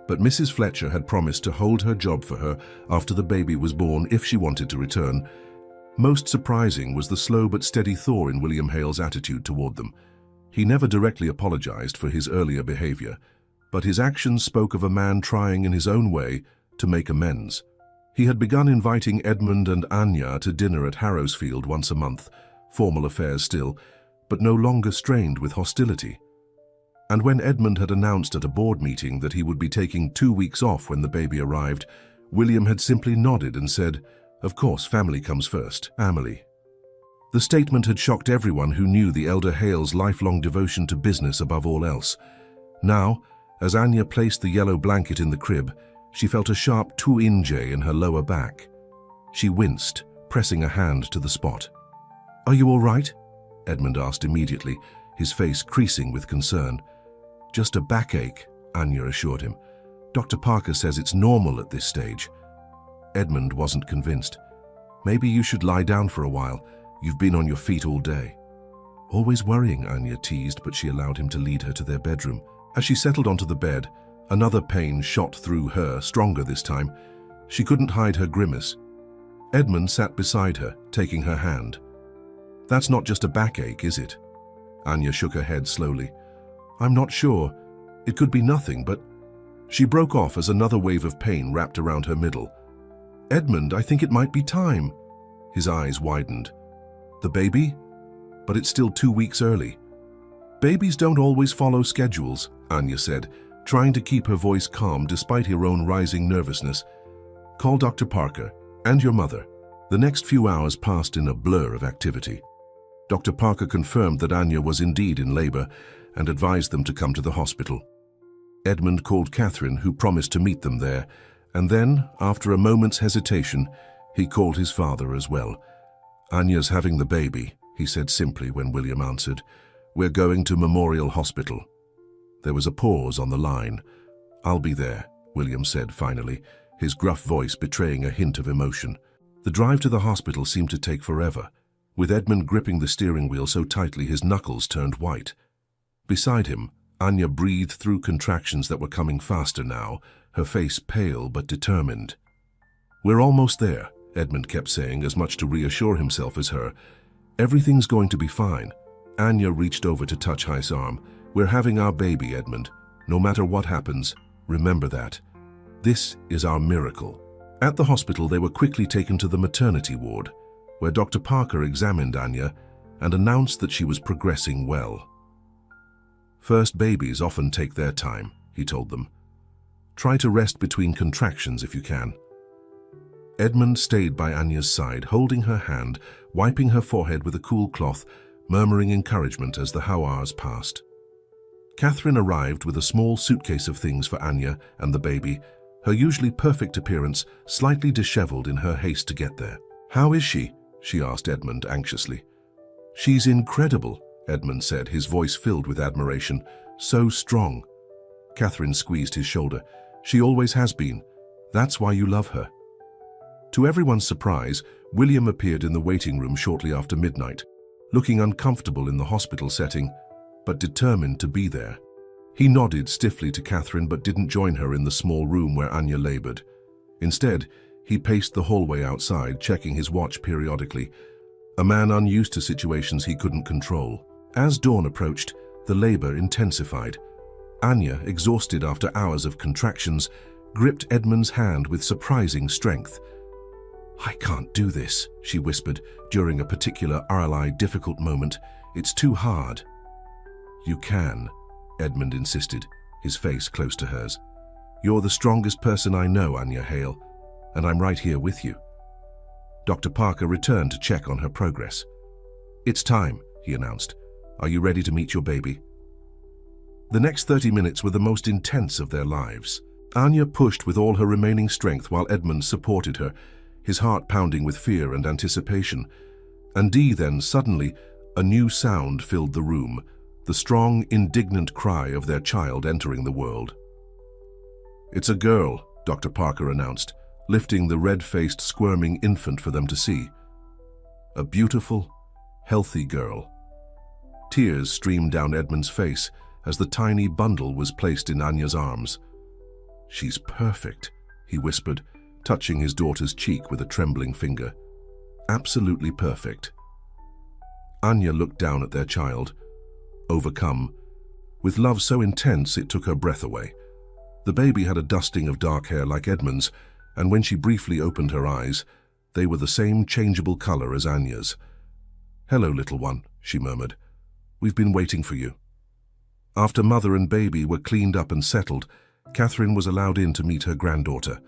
but Mrs. Fletcher had promised to hold her job for her after the baby was born if she wanted to return. Most surprising was the slow but steady thaw in William Hale's attitude toward them. He never directly apologized for his earlier behavior, but his actions spoke of a man trying in his own way to make amends. He had begun inviting Edmund and Anya to dinner at Harrowsfield once a month, formal affairs still, but no longer strained with hostility. And when Edmund had announced at a board meeting that he would be taking 2 weeks off when the baby arrived, William had simply nodded and said, "Of course, family comes first, Amelie." The statement had shocked everyone who knew the elder Hale's lifelong devotion to business above all else. Now, as Anya placed the yellow blanket in the crib, she felt a sharp twinge in her lower back. She winced, pressing a hand to the spot. "Are you all right?" Edmund asked immediately, his face creasing with concern. "Just a backache," Anya assured him. "Dr. Parker says it's normal at this stage." Edmund wasn't convinced. "Maybe you should lie down for a while. You've been on your feet all day." Always worrying, Anya teased, but she allowed him to lead her to their bedroom. As she settled onto the bed, another pain shot through her, stronger this time. She couldn't hide her grimace. Edmund sat beside her, taking her hand. "That's not just a backache, is it?" Anya shook her head slowly. "I'm not sure. It could be nothing, but..." She broke off as another wave of pain wrapped around her middle. "Edmund, I think it might be time." His eyes widened. "The baby? But it's still 2 weeks early." "Babies don't always follow schedules," Anya said, trying to keep her voice calm despite her own rising nervousness. "Call Dr. Parker and your mother." The next few hours passed in a blur of activity. Dr. Parker confirmed that Anya was indeed in labor and advised them to come to the hospital. Edmund called Catherine, who promised to meet them there, and then, after a moment's hesitation, he called his father as well. "Anya's having the baby," he said simply when William answered. "We're going to Memorial Hospital." There was a pause on the line. "I'll be there," William said finally, his gruff voice betraying a hint of emotion. The drive to the hospital seemed to take forever, with Edmund gripping the steering wheel so tightly his knuckles turned white. Beside him, Anya breathed through contractions that were coming faster now, her face pale but determined. "We're almost there," Edmund kept saying, as much to reassure himself as her. "Everything's going to be fine." Anya reached over to touch Hei's arm. "We're having our baby, Edmund. No matter what happens, remember that. This is our miracle." At the hospital, they were quickly taken to the maternity ward, where Dr. Parker examined Anya and announced that she was progressing well. "First babies often take their time," he told them. "Try to rest between contractions if you can." Edmund stayed by Anya's side, holding her hand, wiping her forehead with a cool cloth, murmuring encouragement as the hours passed. Catherine arrived with a small suitcase of things for Anya and the baby, her usually perfect appearance slightly disheveled in her haste to get there. "How is she?" she asked Edmund anxiously. "She's incredible," Edmund said, his voice filled with admiration. "So strong." Catherine squeezed his shoulder. "She always has been. That's why you love her." To everyone's surprise, William appeared in the waiting room shortly after midnight, looking uncomfortable in the hospital setting, but determined to be there. He nodded stiffly to Catherine but didn't join her in the small room where Anya labored. Instead, he paced the hallway outside, checking his watch periodically, a man unused to situations he couldn't control. As dawn approached, the labor intensified. Anya, exhausted after hours of contractions, gripped Edmund's hand with surprising strength. "I can't do this," she whispered during a particularly difficult moment. "It's too hard." "You can," Edmund insisted, his face close to hers. "You're the strongest person I know, Anya Hale, and I'm right here with you." Dr. Parker returned to check on her progress. "It's time," he announced. "Are you ready to meet your baby?" The next 30 minutes were the most intense of their lives. Anya pushed with all her remaining strength while Edmund supported her, his heart pounding with fear and anticipation. And then, suddenly, a new sound filled the room, the strong, indignant cry of their child entering the world. "It's a girl," Dr. Parker announced, lifting the red-faced, squirming infant for them to see. A beautiful, healthy girl. Tears streamed down Edmund's face as the tiny bundle was placed in Anya's arms. "She's perfect," he whispered, touching his daughter's cheek with a trembling finger. "Absolutely perfect." Anya looked down at their child, overcome, with love so intense it took her breath away. The baby had a dusting of dark hair like Edmund's, and when she briefly opened her eyes, they were the same changeable color as Anya's. "Hello, little one," she murmured. "We've been waiting for you." After mother and baby were cleaned up and settled, Catherine was allowed in to meet her granddaughter.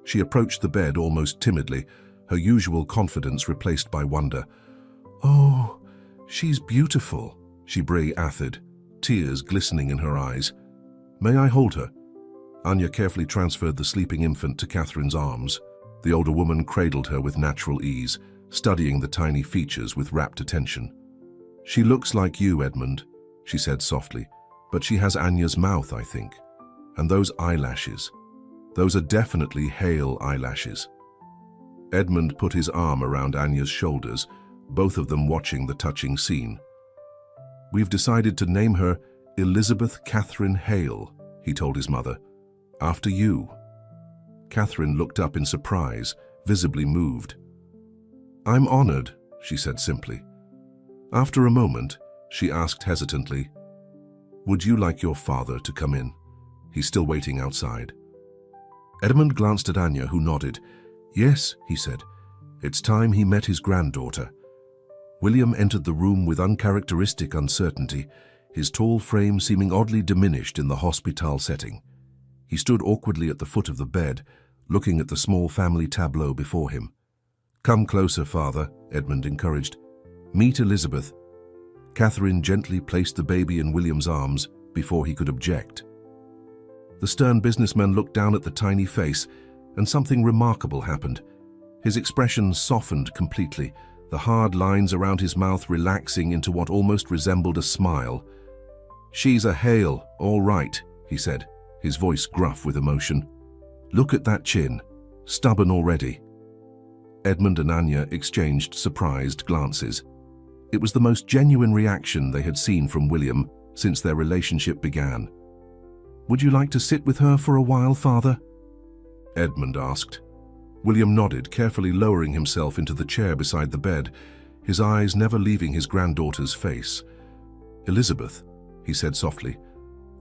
She approached the bed almost timidly, her usual confidence replaced by wonder. "Oh, she's beautiful," she breathed, tears glistening in her eyes. "May I hold her?" Anya carefully transferred the sleeping infant to Catherine's arms. The older woman cradled her with natural ease, studying the tiny features with rapt attention. "She looks like you, Edmund," she said softly, "but she has Anya's mouth, I think. And those eyelashes. Those are definitely Hale eyelashes." Edmund put his arm around Anya's shoulders, both of them watching the touching scene. "We've decided to name her Elizabeth Catherine Hale," he told his mother. "After you." Catherine looked up in surprise, visibly moved. "I'm honored," she said simply. After a moment, she asked hesitantly, "Would you like your father to come in? He's still waiting outside." Edmund glanced at Anya, who nodded. "Yes," he said. It's time he met his granddaughter. William entered the room with uncharacteristic uncertainty, his tall frame seeming oddly diminished in the hospital setting. He stood awkwardly at the foot of the bed, looking at the small family tableau before him. "Come closer, father," Edmund encouraged. "Meet Elizabeth." Catherine gently placed the baby in William's arms before he could object. The stern businessman looked down at the tiny face, and something remarkable happened. His expression softened completely, the hard lines around his mouth relaxing into what almost resembled a smile. "She's a Hale, all right," he said, his voice gruff with emotion. "Look at that chin, stubborn already." Edmund and Anya exchanged surprised glances. It was the most genuine reaction they had seen from William since their relationship began. "Would you like to sit with her for a while, father?" Edmund asked. William nodded, carefully lowering himself into the chair beside the bed, his eyes never leaving his granddaughter's face. "Elizabeth," he said softly,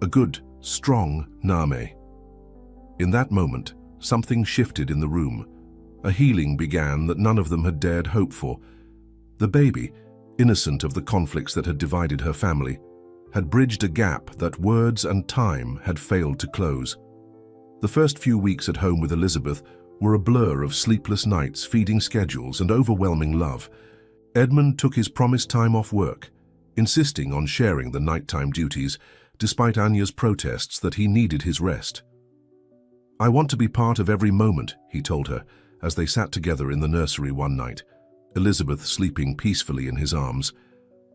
"a good, strong Name." In that moment, something shifted in the room. A healing began that none of them had dared hope for. The baby, innocent of the conflicts that had divided her family, had bridged a gap that words and time had failed to close. The first few weeks at home with Elizabeth were a blur of sleepless nights, feeding schedules, and overwhelming love. Edmund took his promised time off work, insisting on sharing the nighttime duties, despite Anya's protests that he needed his rest. "I want to be part of every moment," he told her, as they sat together in the nursery one night, Elizabeth sleeping peacefully in his arms.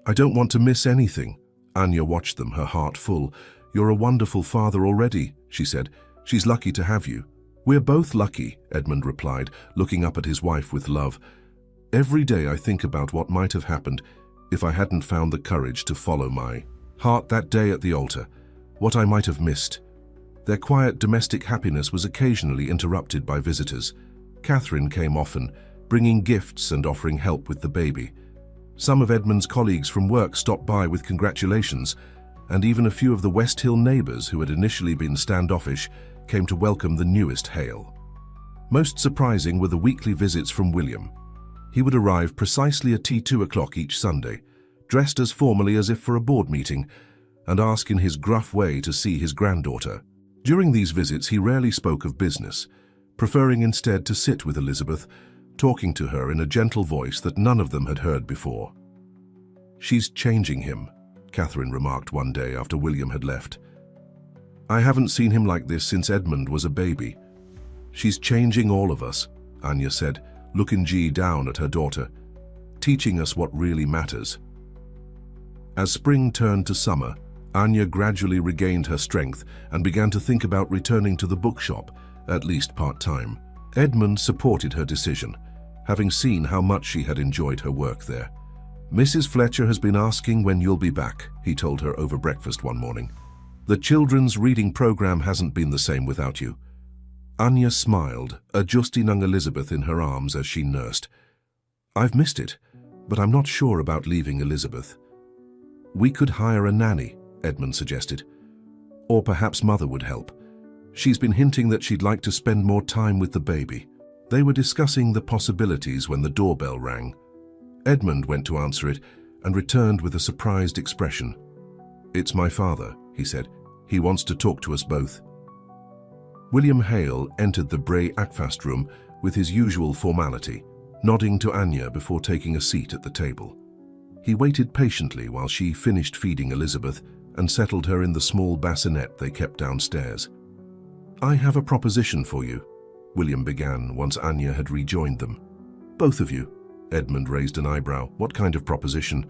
"I don't want to miss anything." Anya watched them, her heart full. "You're a wonderful father already," she said. "She's lucky to have you." "We're both lucky," Edmund replied, looking up at his wife with love. "Every day I think about what might have happened if I hadn't found the courage to follow my heart that day at the altar. what I might have missed. Their quiet domestic happiness was occasionally interrupted by visitors. Catherine came often, bringing gifts and offering help with the baby. Some of Edmund's colleagues from work stopped by with congratulations, and even a few of the West Hill neighbors who had initially been standoffish came to welcome the newest Hale. Most surprising were the weekly visits from William. He would arrive precisely at 2 o'clock each Sunday, dressed as formally as if for a board meeting, and ask in his gruff way to see his granddaughter. During these visits he rarely spoke of business, preferring instead to sit with Elizabeth, talking to her in a gentle voice that none of them had heard before. "She's changing him," Catherine remarked one day after William had left. "I haven't seen him like this since Edmund was a baby." "She's changing all of us," Anya said, looking down at her daughter, "teaching us what really matters." As spring turned to summer, Anya gradually regained her strength and began to think about returning to the bookshop, at least part-time. Edmund supported her decision, having seen how much she had enjoyed her work there. "Mrs. Fletcher has been asking when you'll be back," he told her over breakfast one morning. "The children's reading program hasn't been the same without you." Anya smiled, adjusting young Elizabeth in her arms as she nursed. "I've missed it, but I'm not sure about leaving Elizabeth." "We could hire a nanny," Edmund suggested. "Or perhaps Mother would help. She's been hinting that she'd like to spend more time with the baby." They were discussing the possibilities when the doorbell rang. Edmund went to answer it and returned with a surprised expression. "It's my father," he said. "He wants to talk to us both." William Hale entered the Bray Akfast room with his usual formality, nodding to Anya before taking a seat at the table. He waited patiently while she finished feeding Elizabeth and settled her in the small bassinet they kept downstairs. "I have a proposition for you," William began once Anya had rejoined them. "Both of you?" Edmund raised an eyebrow. "What kind of proposition?"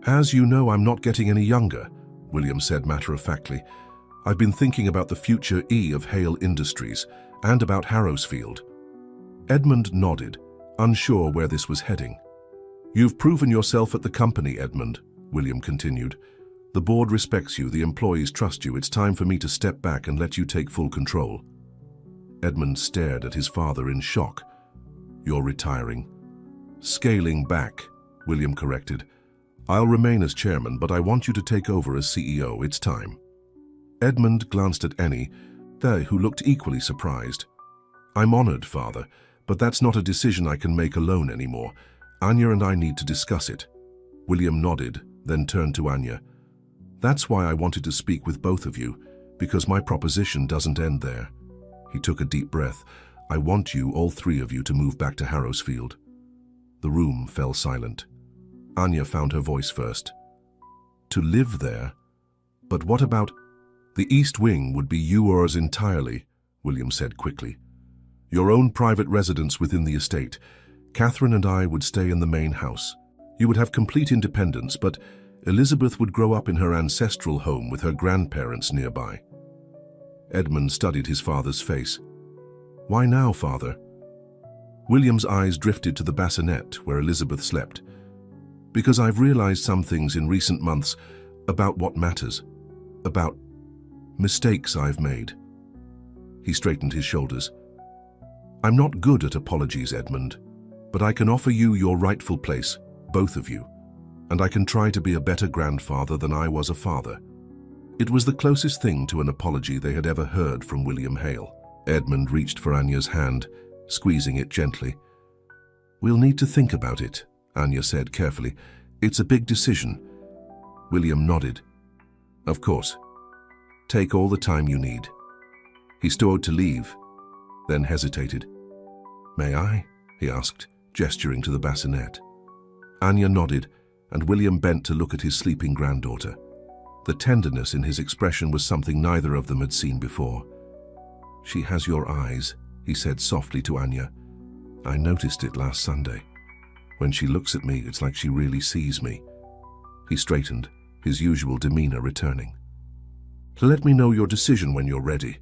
"As you know, I'm not getting any younger," William said matter-of-factly. "I've been thinking about the future of Hale Industries and about Harrowsfield." Edmund nodded, unsure where this was heading. "You've proven yourself at the company, Edmund," William continued. "The board respects you, the employees trust you. It's time for me to step back and let you take full control." Edmund stared at his father in shock. "You're retiring?" "Scaling back," William corrected. "I'll remain as chairman, but I want you to take over as CEO. It's time." Edmund glanced at Annie, who looked equally surprised. "I'm honored, father, but that's not a decision I can make alone anymore. Anya and I need to discuss it." William nodded, then turned to Anya. "That's why I wanted to speak with both of you, because my proposition doesn't end there." He took a deep breath. "I want you, all three of you, to move back to Harrowsfield." The room fell silent. Anya found her voice first. "To live there? But what about—" "The East Wing would be yours entirely," William said quickly. "Your own private residence within the estate. Catherine and I would stay in the main house. You would have complete independence, but Elizabeth would grow up in her ancestral home with her grandparents nearby." Edmund studied his father's face. "Why now, father?" William's eyes drifted to the bassinet where Elizabeth slept. "Because I've realized some things in recent months about what matters, about mistakes I've made." He straightened his shoulders. "I'm not good at apologies, Edmund, but I can offer you your rightful place, both of you, and I can try to be a better grandfather than I was a father." It was the closest thing to an apology they had ever heard from William Hale. Edmund reached for Anya's hand, squeezing it gently. "We'll need to think about it," Anya said carefully. "It's a big decision." William nodded. "Of course. Take all the time you need." He strode to leave, then hesitated. "May I?" he asked, gesturing to the bassinet. Anya nodded, and William bent to look at his sleeping granddaughter. The tenderness in his expression was something neither of them had seen before. "She has your eyes," he said softly to Anya. "I noticed it last Sunday. When she looks at me, it's like she really sees me." He straightened, his usual demeanor returning. "Let me know your decision when you're ready."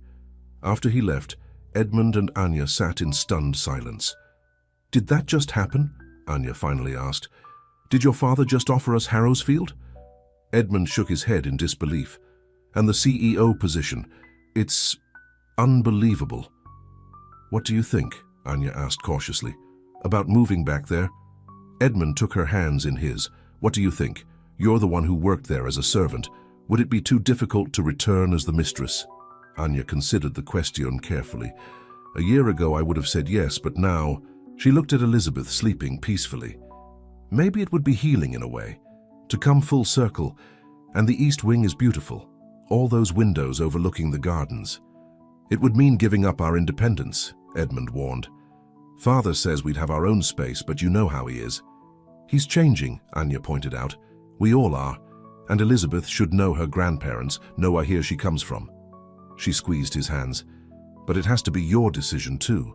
After he left, Edmund and Anya sat in stunned silence. "Did that just happen?" Anya finally asked. "Did your father just offer us Harrowsfield?" Edmund shook his head in disbelief. And the CEO position. It's unbelievable. What do you think? Anya asked cautiously. About moving back there? Edmund took her hands in his. What do you think? You're the one who worked there as a servant. Would it be too difficult to return as the mistress? Anya considered the question carefully. A year ago I would have said yes, but now... She looked at Elizabeth sleeping peacefully. Maybe it would be healing in a way. To come full circle. And the East Wing is beautiful. All those windows overlooking the gardens. It would mean giving up our independence, Edmund warned. Father says we'd have our own space, but you know how he is. He's changing, Anya pointed out. We all are. And Elizabeth should know her grandparents, know where she comes from. She squeezed his hands. But it has to be your decision too.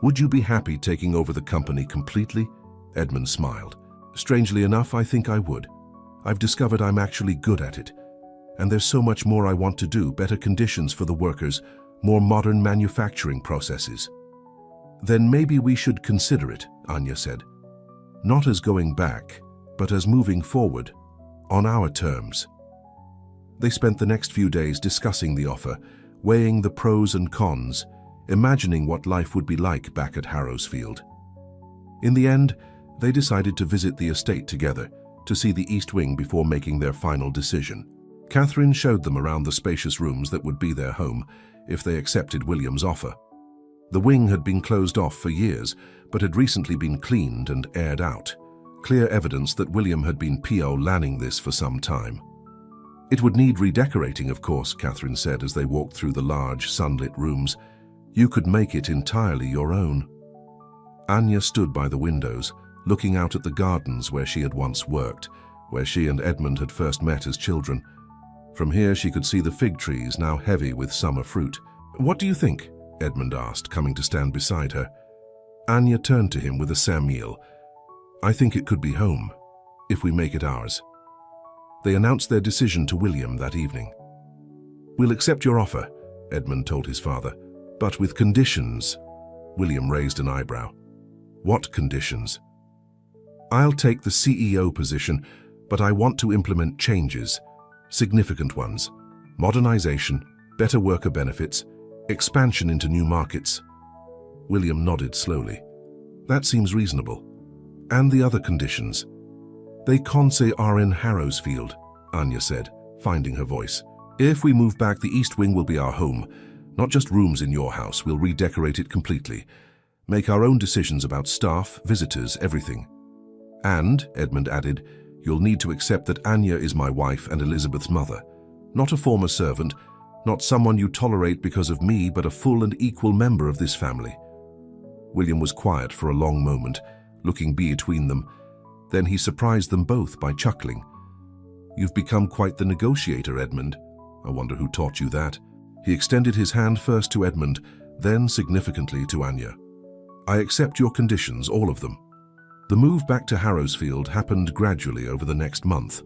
Would you be happy taking over the company completely? Edmund smiled. Strangely enough, I think I would. I've discovered I'm actually good at it. And there's so much more I want to do, better conditions for the workers, more modern manufacturing processes. Then maybe we should consider it, Anya said. Not as going back, but as moving forward, on our terms. They spent the next few days discussing the offer, weighing the pros and cons, imagining what life would be like back at Harrowsfield. In the end, they decided to visit the estate together, to see the East Wing before making their final decision. Catherine showed them around the spacious rooms that would be their home if they accepted William's offer. The wing had been closed off for years, but had recently been cleaned and aired out. Clear evidence that William had been planning this for some time. It would need redecorating, of course, Catherine said as they walked through the large, sunlit rooms. You could make it entirely your own. Anya stood by the windows, looking out at the gardens where she had once worked, where she and Edmund had first met as children. From here she could see the fig trees, now heavy with summer fruit. What do you think? Edmund asked, coming to stand beside her. Anya turned to him with a Samuel. I think it could be home, if we make it ours. They announced their decision to William that evening. We'll accept your offer, Edmund told his father, but with conditions. William raised an eyebrow. What conditions? I'll take the CEO position, but I want to implement changes, significant ones. Modernization, better worker benefits, expansion into new markets. William nodded slowly. That seems reasonable. And the other conditions? They are in Harrowsfield, Anya said, finding her voice. If we move back, the East Wing will be our home. Not just rooms in your house, we'll redecorate it completely. Make our own decisions about staff, visitors, everything. And, Edmund added, you'll need to accept that Anya is my wife and Elizabeth's mother. Not a former servant, not someone you tolerate because of me, but a full and equal member of this family. William was quiet for a long moment, looking between them. Then he surprised them both by chuckling. You've become quite the negotiator, Edmund. I wonder who taught you that. He extended his hand first to Edmund, then significantly to Anya. I accept your conditions, all of them. The move back to Harrowsfield happened gradually over the next month.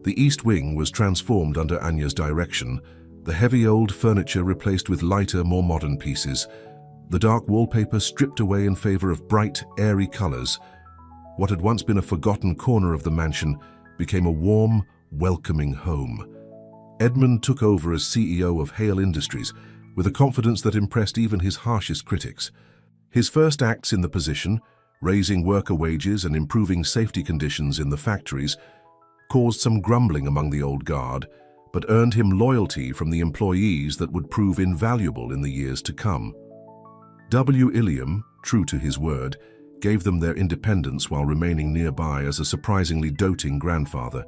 The East Wing was transformed under Anya's direction, the heavy old furniture replaced with lighter, more modern pieces, the dark wallpaper stripped away in favor of bright, airy colors. What had once been a forgotten corner of the mansion became a warm, welcoming home. Edmund took over as CEO of Hale Industries with a confidence that impressed even his harshest critics. His first acts in the position, raising worker wages and improving safety conditions in the factories, caused some grumbling among the old guard, but earned him loyalty from the employees that would prove invaluable in the years to come. Iliam, true to his word, gave them their independence while remaining nearby as a surprisingly doting grandfather.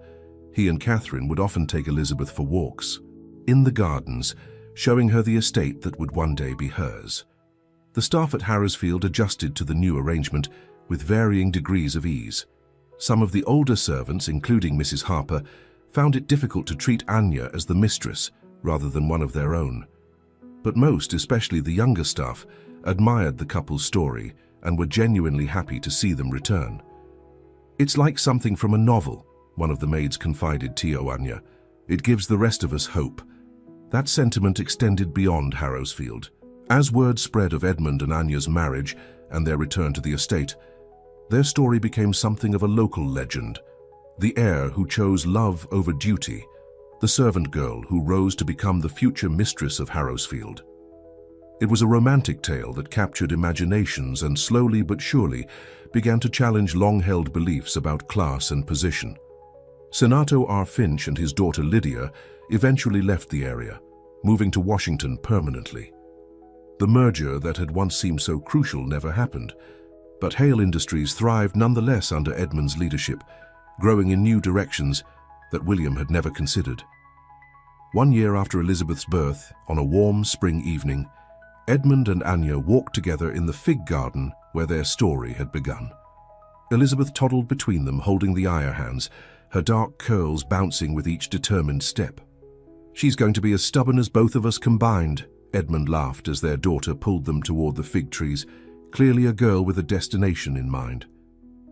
He and Catherine would often take Elizabeth for walks, in the gardens, showing her the estate that would one day be hers. The staff at Harrowsfield adjusted to the new arrangement with varying degrees of ease. Some of the older servants, including Mrs. Harper, found it difficult to treat Anya as the mistress rather than one of their own. But most, especially the younger staff, admired the couple's story and were genuinely happy to see them return. It's like something from a novel, one of the maids confided to Anya. It gives the rest of us hope. That sentiment extended beyond Harrowsfield. As word spread of Edmund and Anya's marriage and their return to the estate, their story became something of a local legend. The heir who chose love over duty, the servant girl who rose to become the future mistress of Harrowsfield. It was a romantic tale that captured imaginations and slowly but surely began to challenge long-held beliefs about class and position. Senato R. Finch and his daughter Lydia eventually left the area, moving to Washington permanently. The merger that had once seemed so crucial never happened, but Hale Industries thrived nonetheless under Edmund's leadership, growing in new directions that William had never considered. 1 year after Elizabeth's birth, on a warm spring evening, Edmund and Anya walked together in the fig garden where their story had begun. Elizabeth toddled between them, holding the Aya hands, her dark curls bouncing with each determined step. "She's going to be as stubborn as both of us combined," Edmund laughed as their daughter pulled them toward the fig trees, clearly a girl with a destination in mind.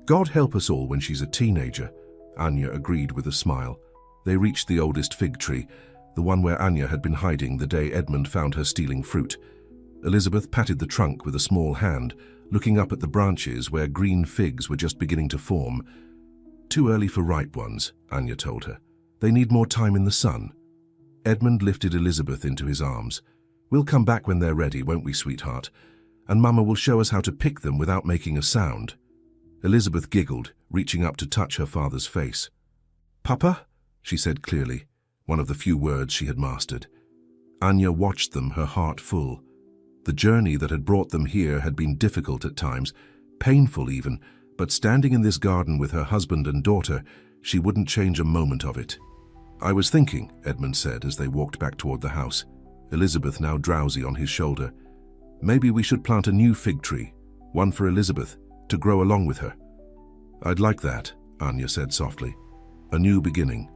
"God help us all when she's a teenager," Anya agreed with a smile. They reached the oldest fig tree, the one where Anya had been hiding the day Edmund found her stealing fruit. Elizabeth patted the trunk with a small hand, looking up at the branches where green figs were just beginning to form. "Too early for ripe ones," Anya told her. "They need more time in the sun." Edmund lifted Elizabeth into his arms. "We'll come back when they're ready, won't we, sweetheart? And Mama will show us how to pick them without making a sound." Elizabeth giggled, reaching up to touch her father's face. "Papa?" she said clearly, one of the few words she had mastered. Anya watched them, her heart full. The journey that had brought them here had been difficult at times, painful even, but standing in this garden with her husband and daughter, she wouldn't change a moment of it. "I was thinking," Edmund said as they walked back toward the house, Elizabeth now drowsy on his shoulder, "maybe we should plant a new fig tree, one for Elizabeth, to grow along with her." "I'd like that," Anya said softly. "A new beginning."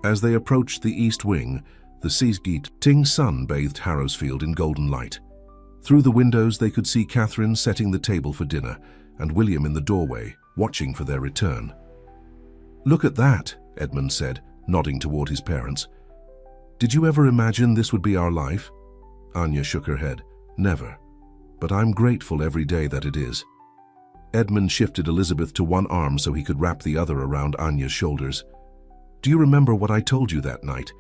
As they approached the east wing, the setting sun bathed Harrowsfield in golden light. Through the windows they could see Catherine setting the table for dinner and William in the doorway, watching for their return. "Look at that," Edmund said, nodding toward his parents. "Did you ever imagine this would be our life?" Anya shook her head. "Never. But I'm grateful every day that it is." Edmund shifted Elizabeth to one arm so he could wrap the other around Anya's shoulders. "Do you remember what I told you that night,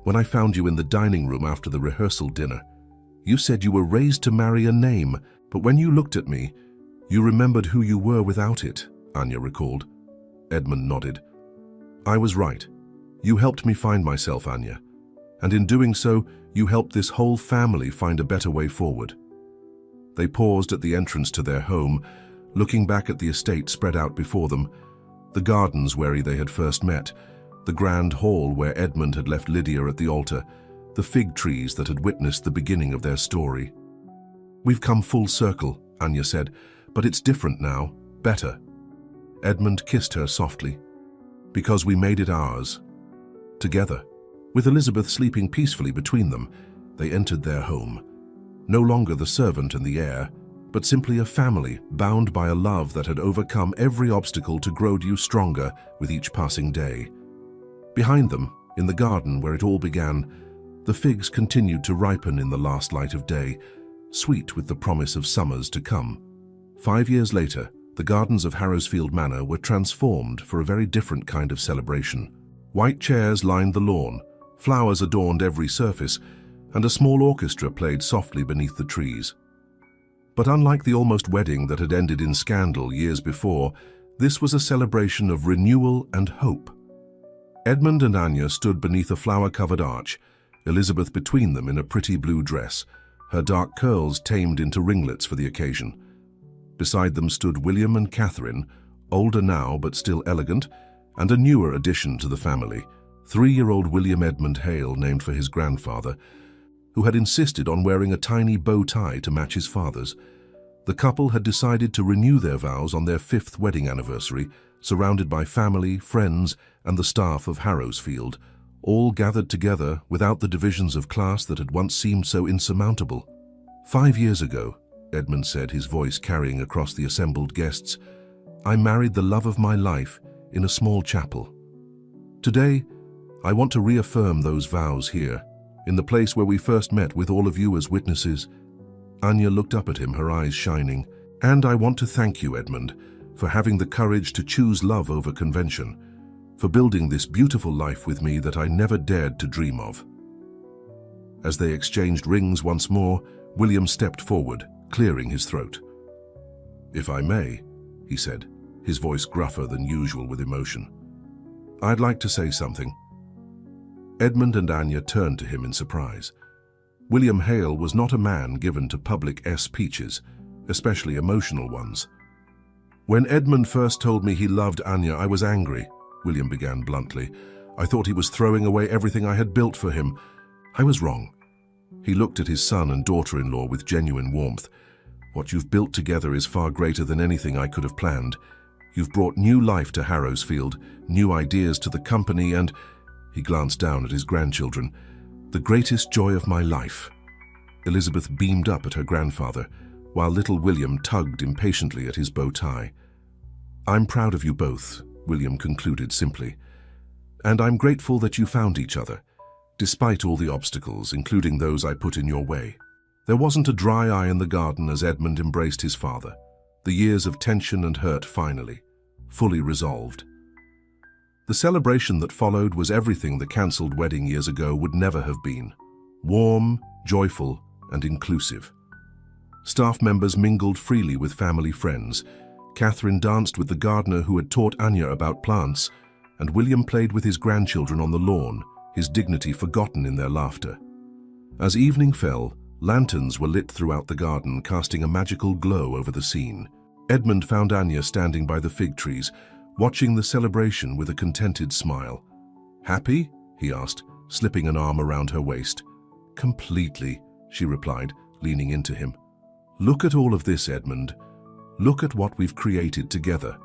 when I found you in the dining room after the rehearsal dinner? You said you were raised to marry a name, but when you looked at me, you remembered who you were without it," Anya recalled. Edmund nodded. "I was right. You helped me find myself, Anya. And in doing so, you helped this whole family find a better way forward." They paused at the entrance to their home, looking back at the estate spread out before them, the gardens where they had first met, the grand hall where Edmund had left Lydia at the altar, the fig trees that had witnessed the beginning of their story. "We've come full circle," Anya said, "but it's different now, better." Edmund kissed her softly. "Because we made it ours." Together, with Elizabeth sleeping peacefully between them, they entered their home. No longer the servant and the heir, but simply a family bound by a love that had overcome every obstacle to grow you stronger with each passing day. Behind them, in the garden where it all began, the figs continued to ripen in the last light of day, sweet with the promise of summers to come. 5 years later, the gardens of Harrowsfield Manor were transformed for a very different kind of celebration. White chairs lined the lawn, flowers adorned every surface, and a small orchestra played softly beneath the trees. But unlike the almost wedding that had ended in scandal years before, this was a celebration of renewal and hope. Edmund and Anya stood beneath a flower-covered arch, Elizabeth between them in a pretty blue dress, her dark curls tamed into ringlets for the occasion. Beside them stood William and Catherine, older now but still elegant, and a newer addition to the family, 3-year-old William Edmund Hale, named for his grandfather, who had insisted on wearing a tiny bow tie to match his father's. The couple had decided to renew their vows on their 5th wedding anniversary, surrounded by family, friends, and the staff of Harrowsfield, all gathered together without the divisions of class that had once seemed so insurmountable. 5 years ago, Edmund said, his voice carrying across the assembled guests, "I married the love of my life in a small chapel. Today, I want to reaffirm those vows here, in the place where we first met with all of you as witnesses." Anya looked up at him, her eyes shining. "And I want to thank you, Edmund, for having the courage to choose love over convention. for building this beautiful life with me that I never dared to dream of." As they exchanged rings once more, William stepped forward, clearing his throat. "If I may," he said, his voice gruffer than usual with emotion, "I'd like to say something." Edmund and Anya turned to him in surprise. William Hale was not a man given to public speeches, especially emotional ones. "When Edmund first told me he loved Anya, I was angry," William began bluntly. "I thought he was throwing away everything I had built for him. I was wrong." He looked at his son and daughter-in-law with genuine warmth. "What you've built together is far greater than anything I could have planned. You've brought new life to Harrowsfield, new ideas to the company, and—" he glanced down at his grandchildren, "the greatest joy of my life." Elizabeth beamed up at her grandfather, while little William tugged impatiently at his bow tie. "I'm proud of you both," William concluded simply. "And I'm grateful that you found each other, despite all the obstacles, including those I put in your way." There wasn't a dry eye in the garden as Edmund embraced his father, the years of tension and hurt finally, fully resolved. The celebration that followed was everything the cancelled wedding years ago would never have been. Warm, joyful, and inclusive. Staff members mingled freely with family friends. Catherine danced with the gardener who had taught Anya about plants, and William played with his grandchildren on the lawn, his dignity forgotten in their laughter. As evening fell, lanterns were lit throughout the garden, casting a magical glow over the scene. Edmund found Anya standing by the fig trees, watching the celebration with a contented smile. "Happy?" he asked, slipping an arm around her waist. "Completely," she replied, leaning into him. "Look at all of this, Edmund. Look at what we've created together."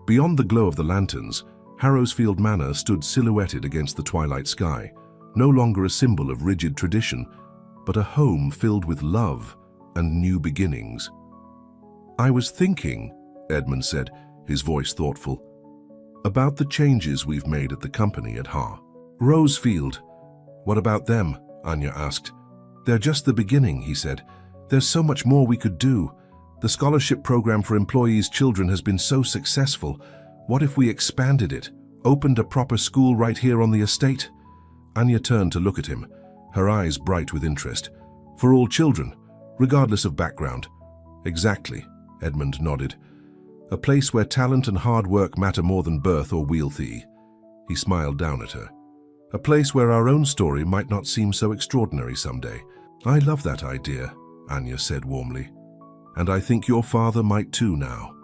Beyond the glow of the lanterns, Harrowsfield Manor stood silhouetted against the twilight sky, no longer a symbol of rigid tradition, but a home filled with love and new beginnings. "I was thinking," Edmund said, his voice thoughtful, "about the changes we've made at the company at Rosefield." "What about them?" Anya asked. "They're just the beginning," he said. "There's so much more we could do. The scholarship program for employees' children has been so successful. What if we expanded it, opened a proper school right here on the estate?" Anya turned to look at him, her eyes bright with interest. "For all children, regardless of background." "Exactly," Edmund nodded. "A place where talent and hard work matter more than birth or wealthy." He smiled down at her. "A place where our own story might not seem so extraordinary someday." "I love that idea," Anya said warmly. "And I think your father might too now."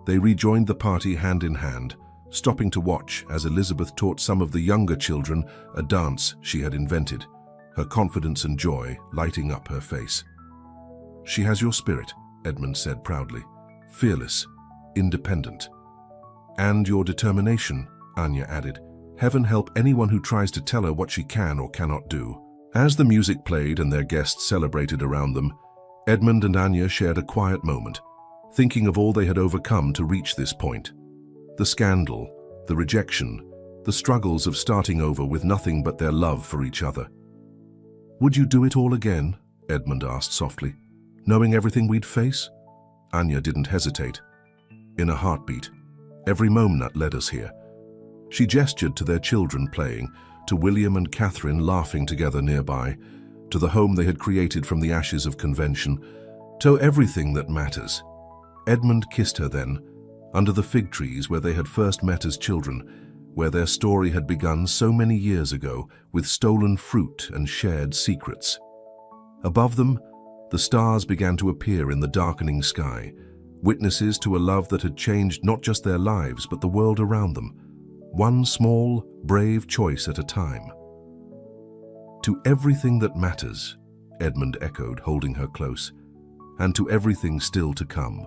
They rejoined the party hand in hand, stopping to watch as Elizabeth taught some of the younger children a dance she had invented, her confidence and joy lighting up her face. "She has your spirit," Edmund said proudly. "Fearless, independent." "And your determination," Anya added. "Heaven help anyone who tries to tell her what she can or cannot do." As the music played and their guests celebrated around them, Edmund and Anya shared a quiet moment, thinking of all they had overcome to reach this point. The scandal, the rejection, the struggles of starting over with nothing but their love for each other. "Would you do it all again?" Edmund asked softly. "Knowing everything we'd face?" Anya didn't hesitate. "In a heartbeat. Every moment that led us here." She gestured to their children playing, to William and Catherine laughing together nearby, to the home they had created from the ashes of convention, to everything that matters. Edmund kissed her then, under the fig trees where they had first met as children, where their story had begun so many years ago with stolen fruit and shared secrets. Above them, the stars began to appear in the darkening sky, witnesses to a love that had changed not just their lives but the world around them, one small, brave choice at a time. "To everything that matters," Edmund echoed, holding her close, "and to everything still to come."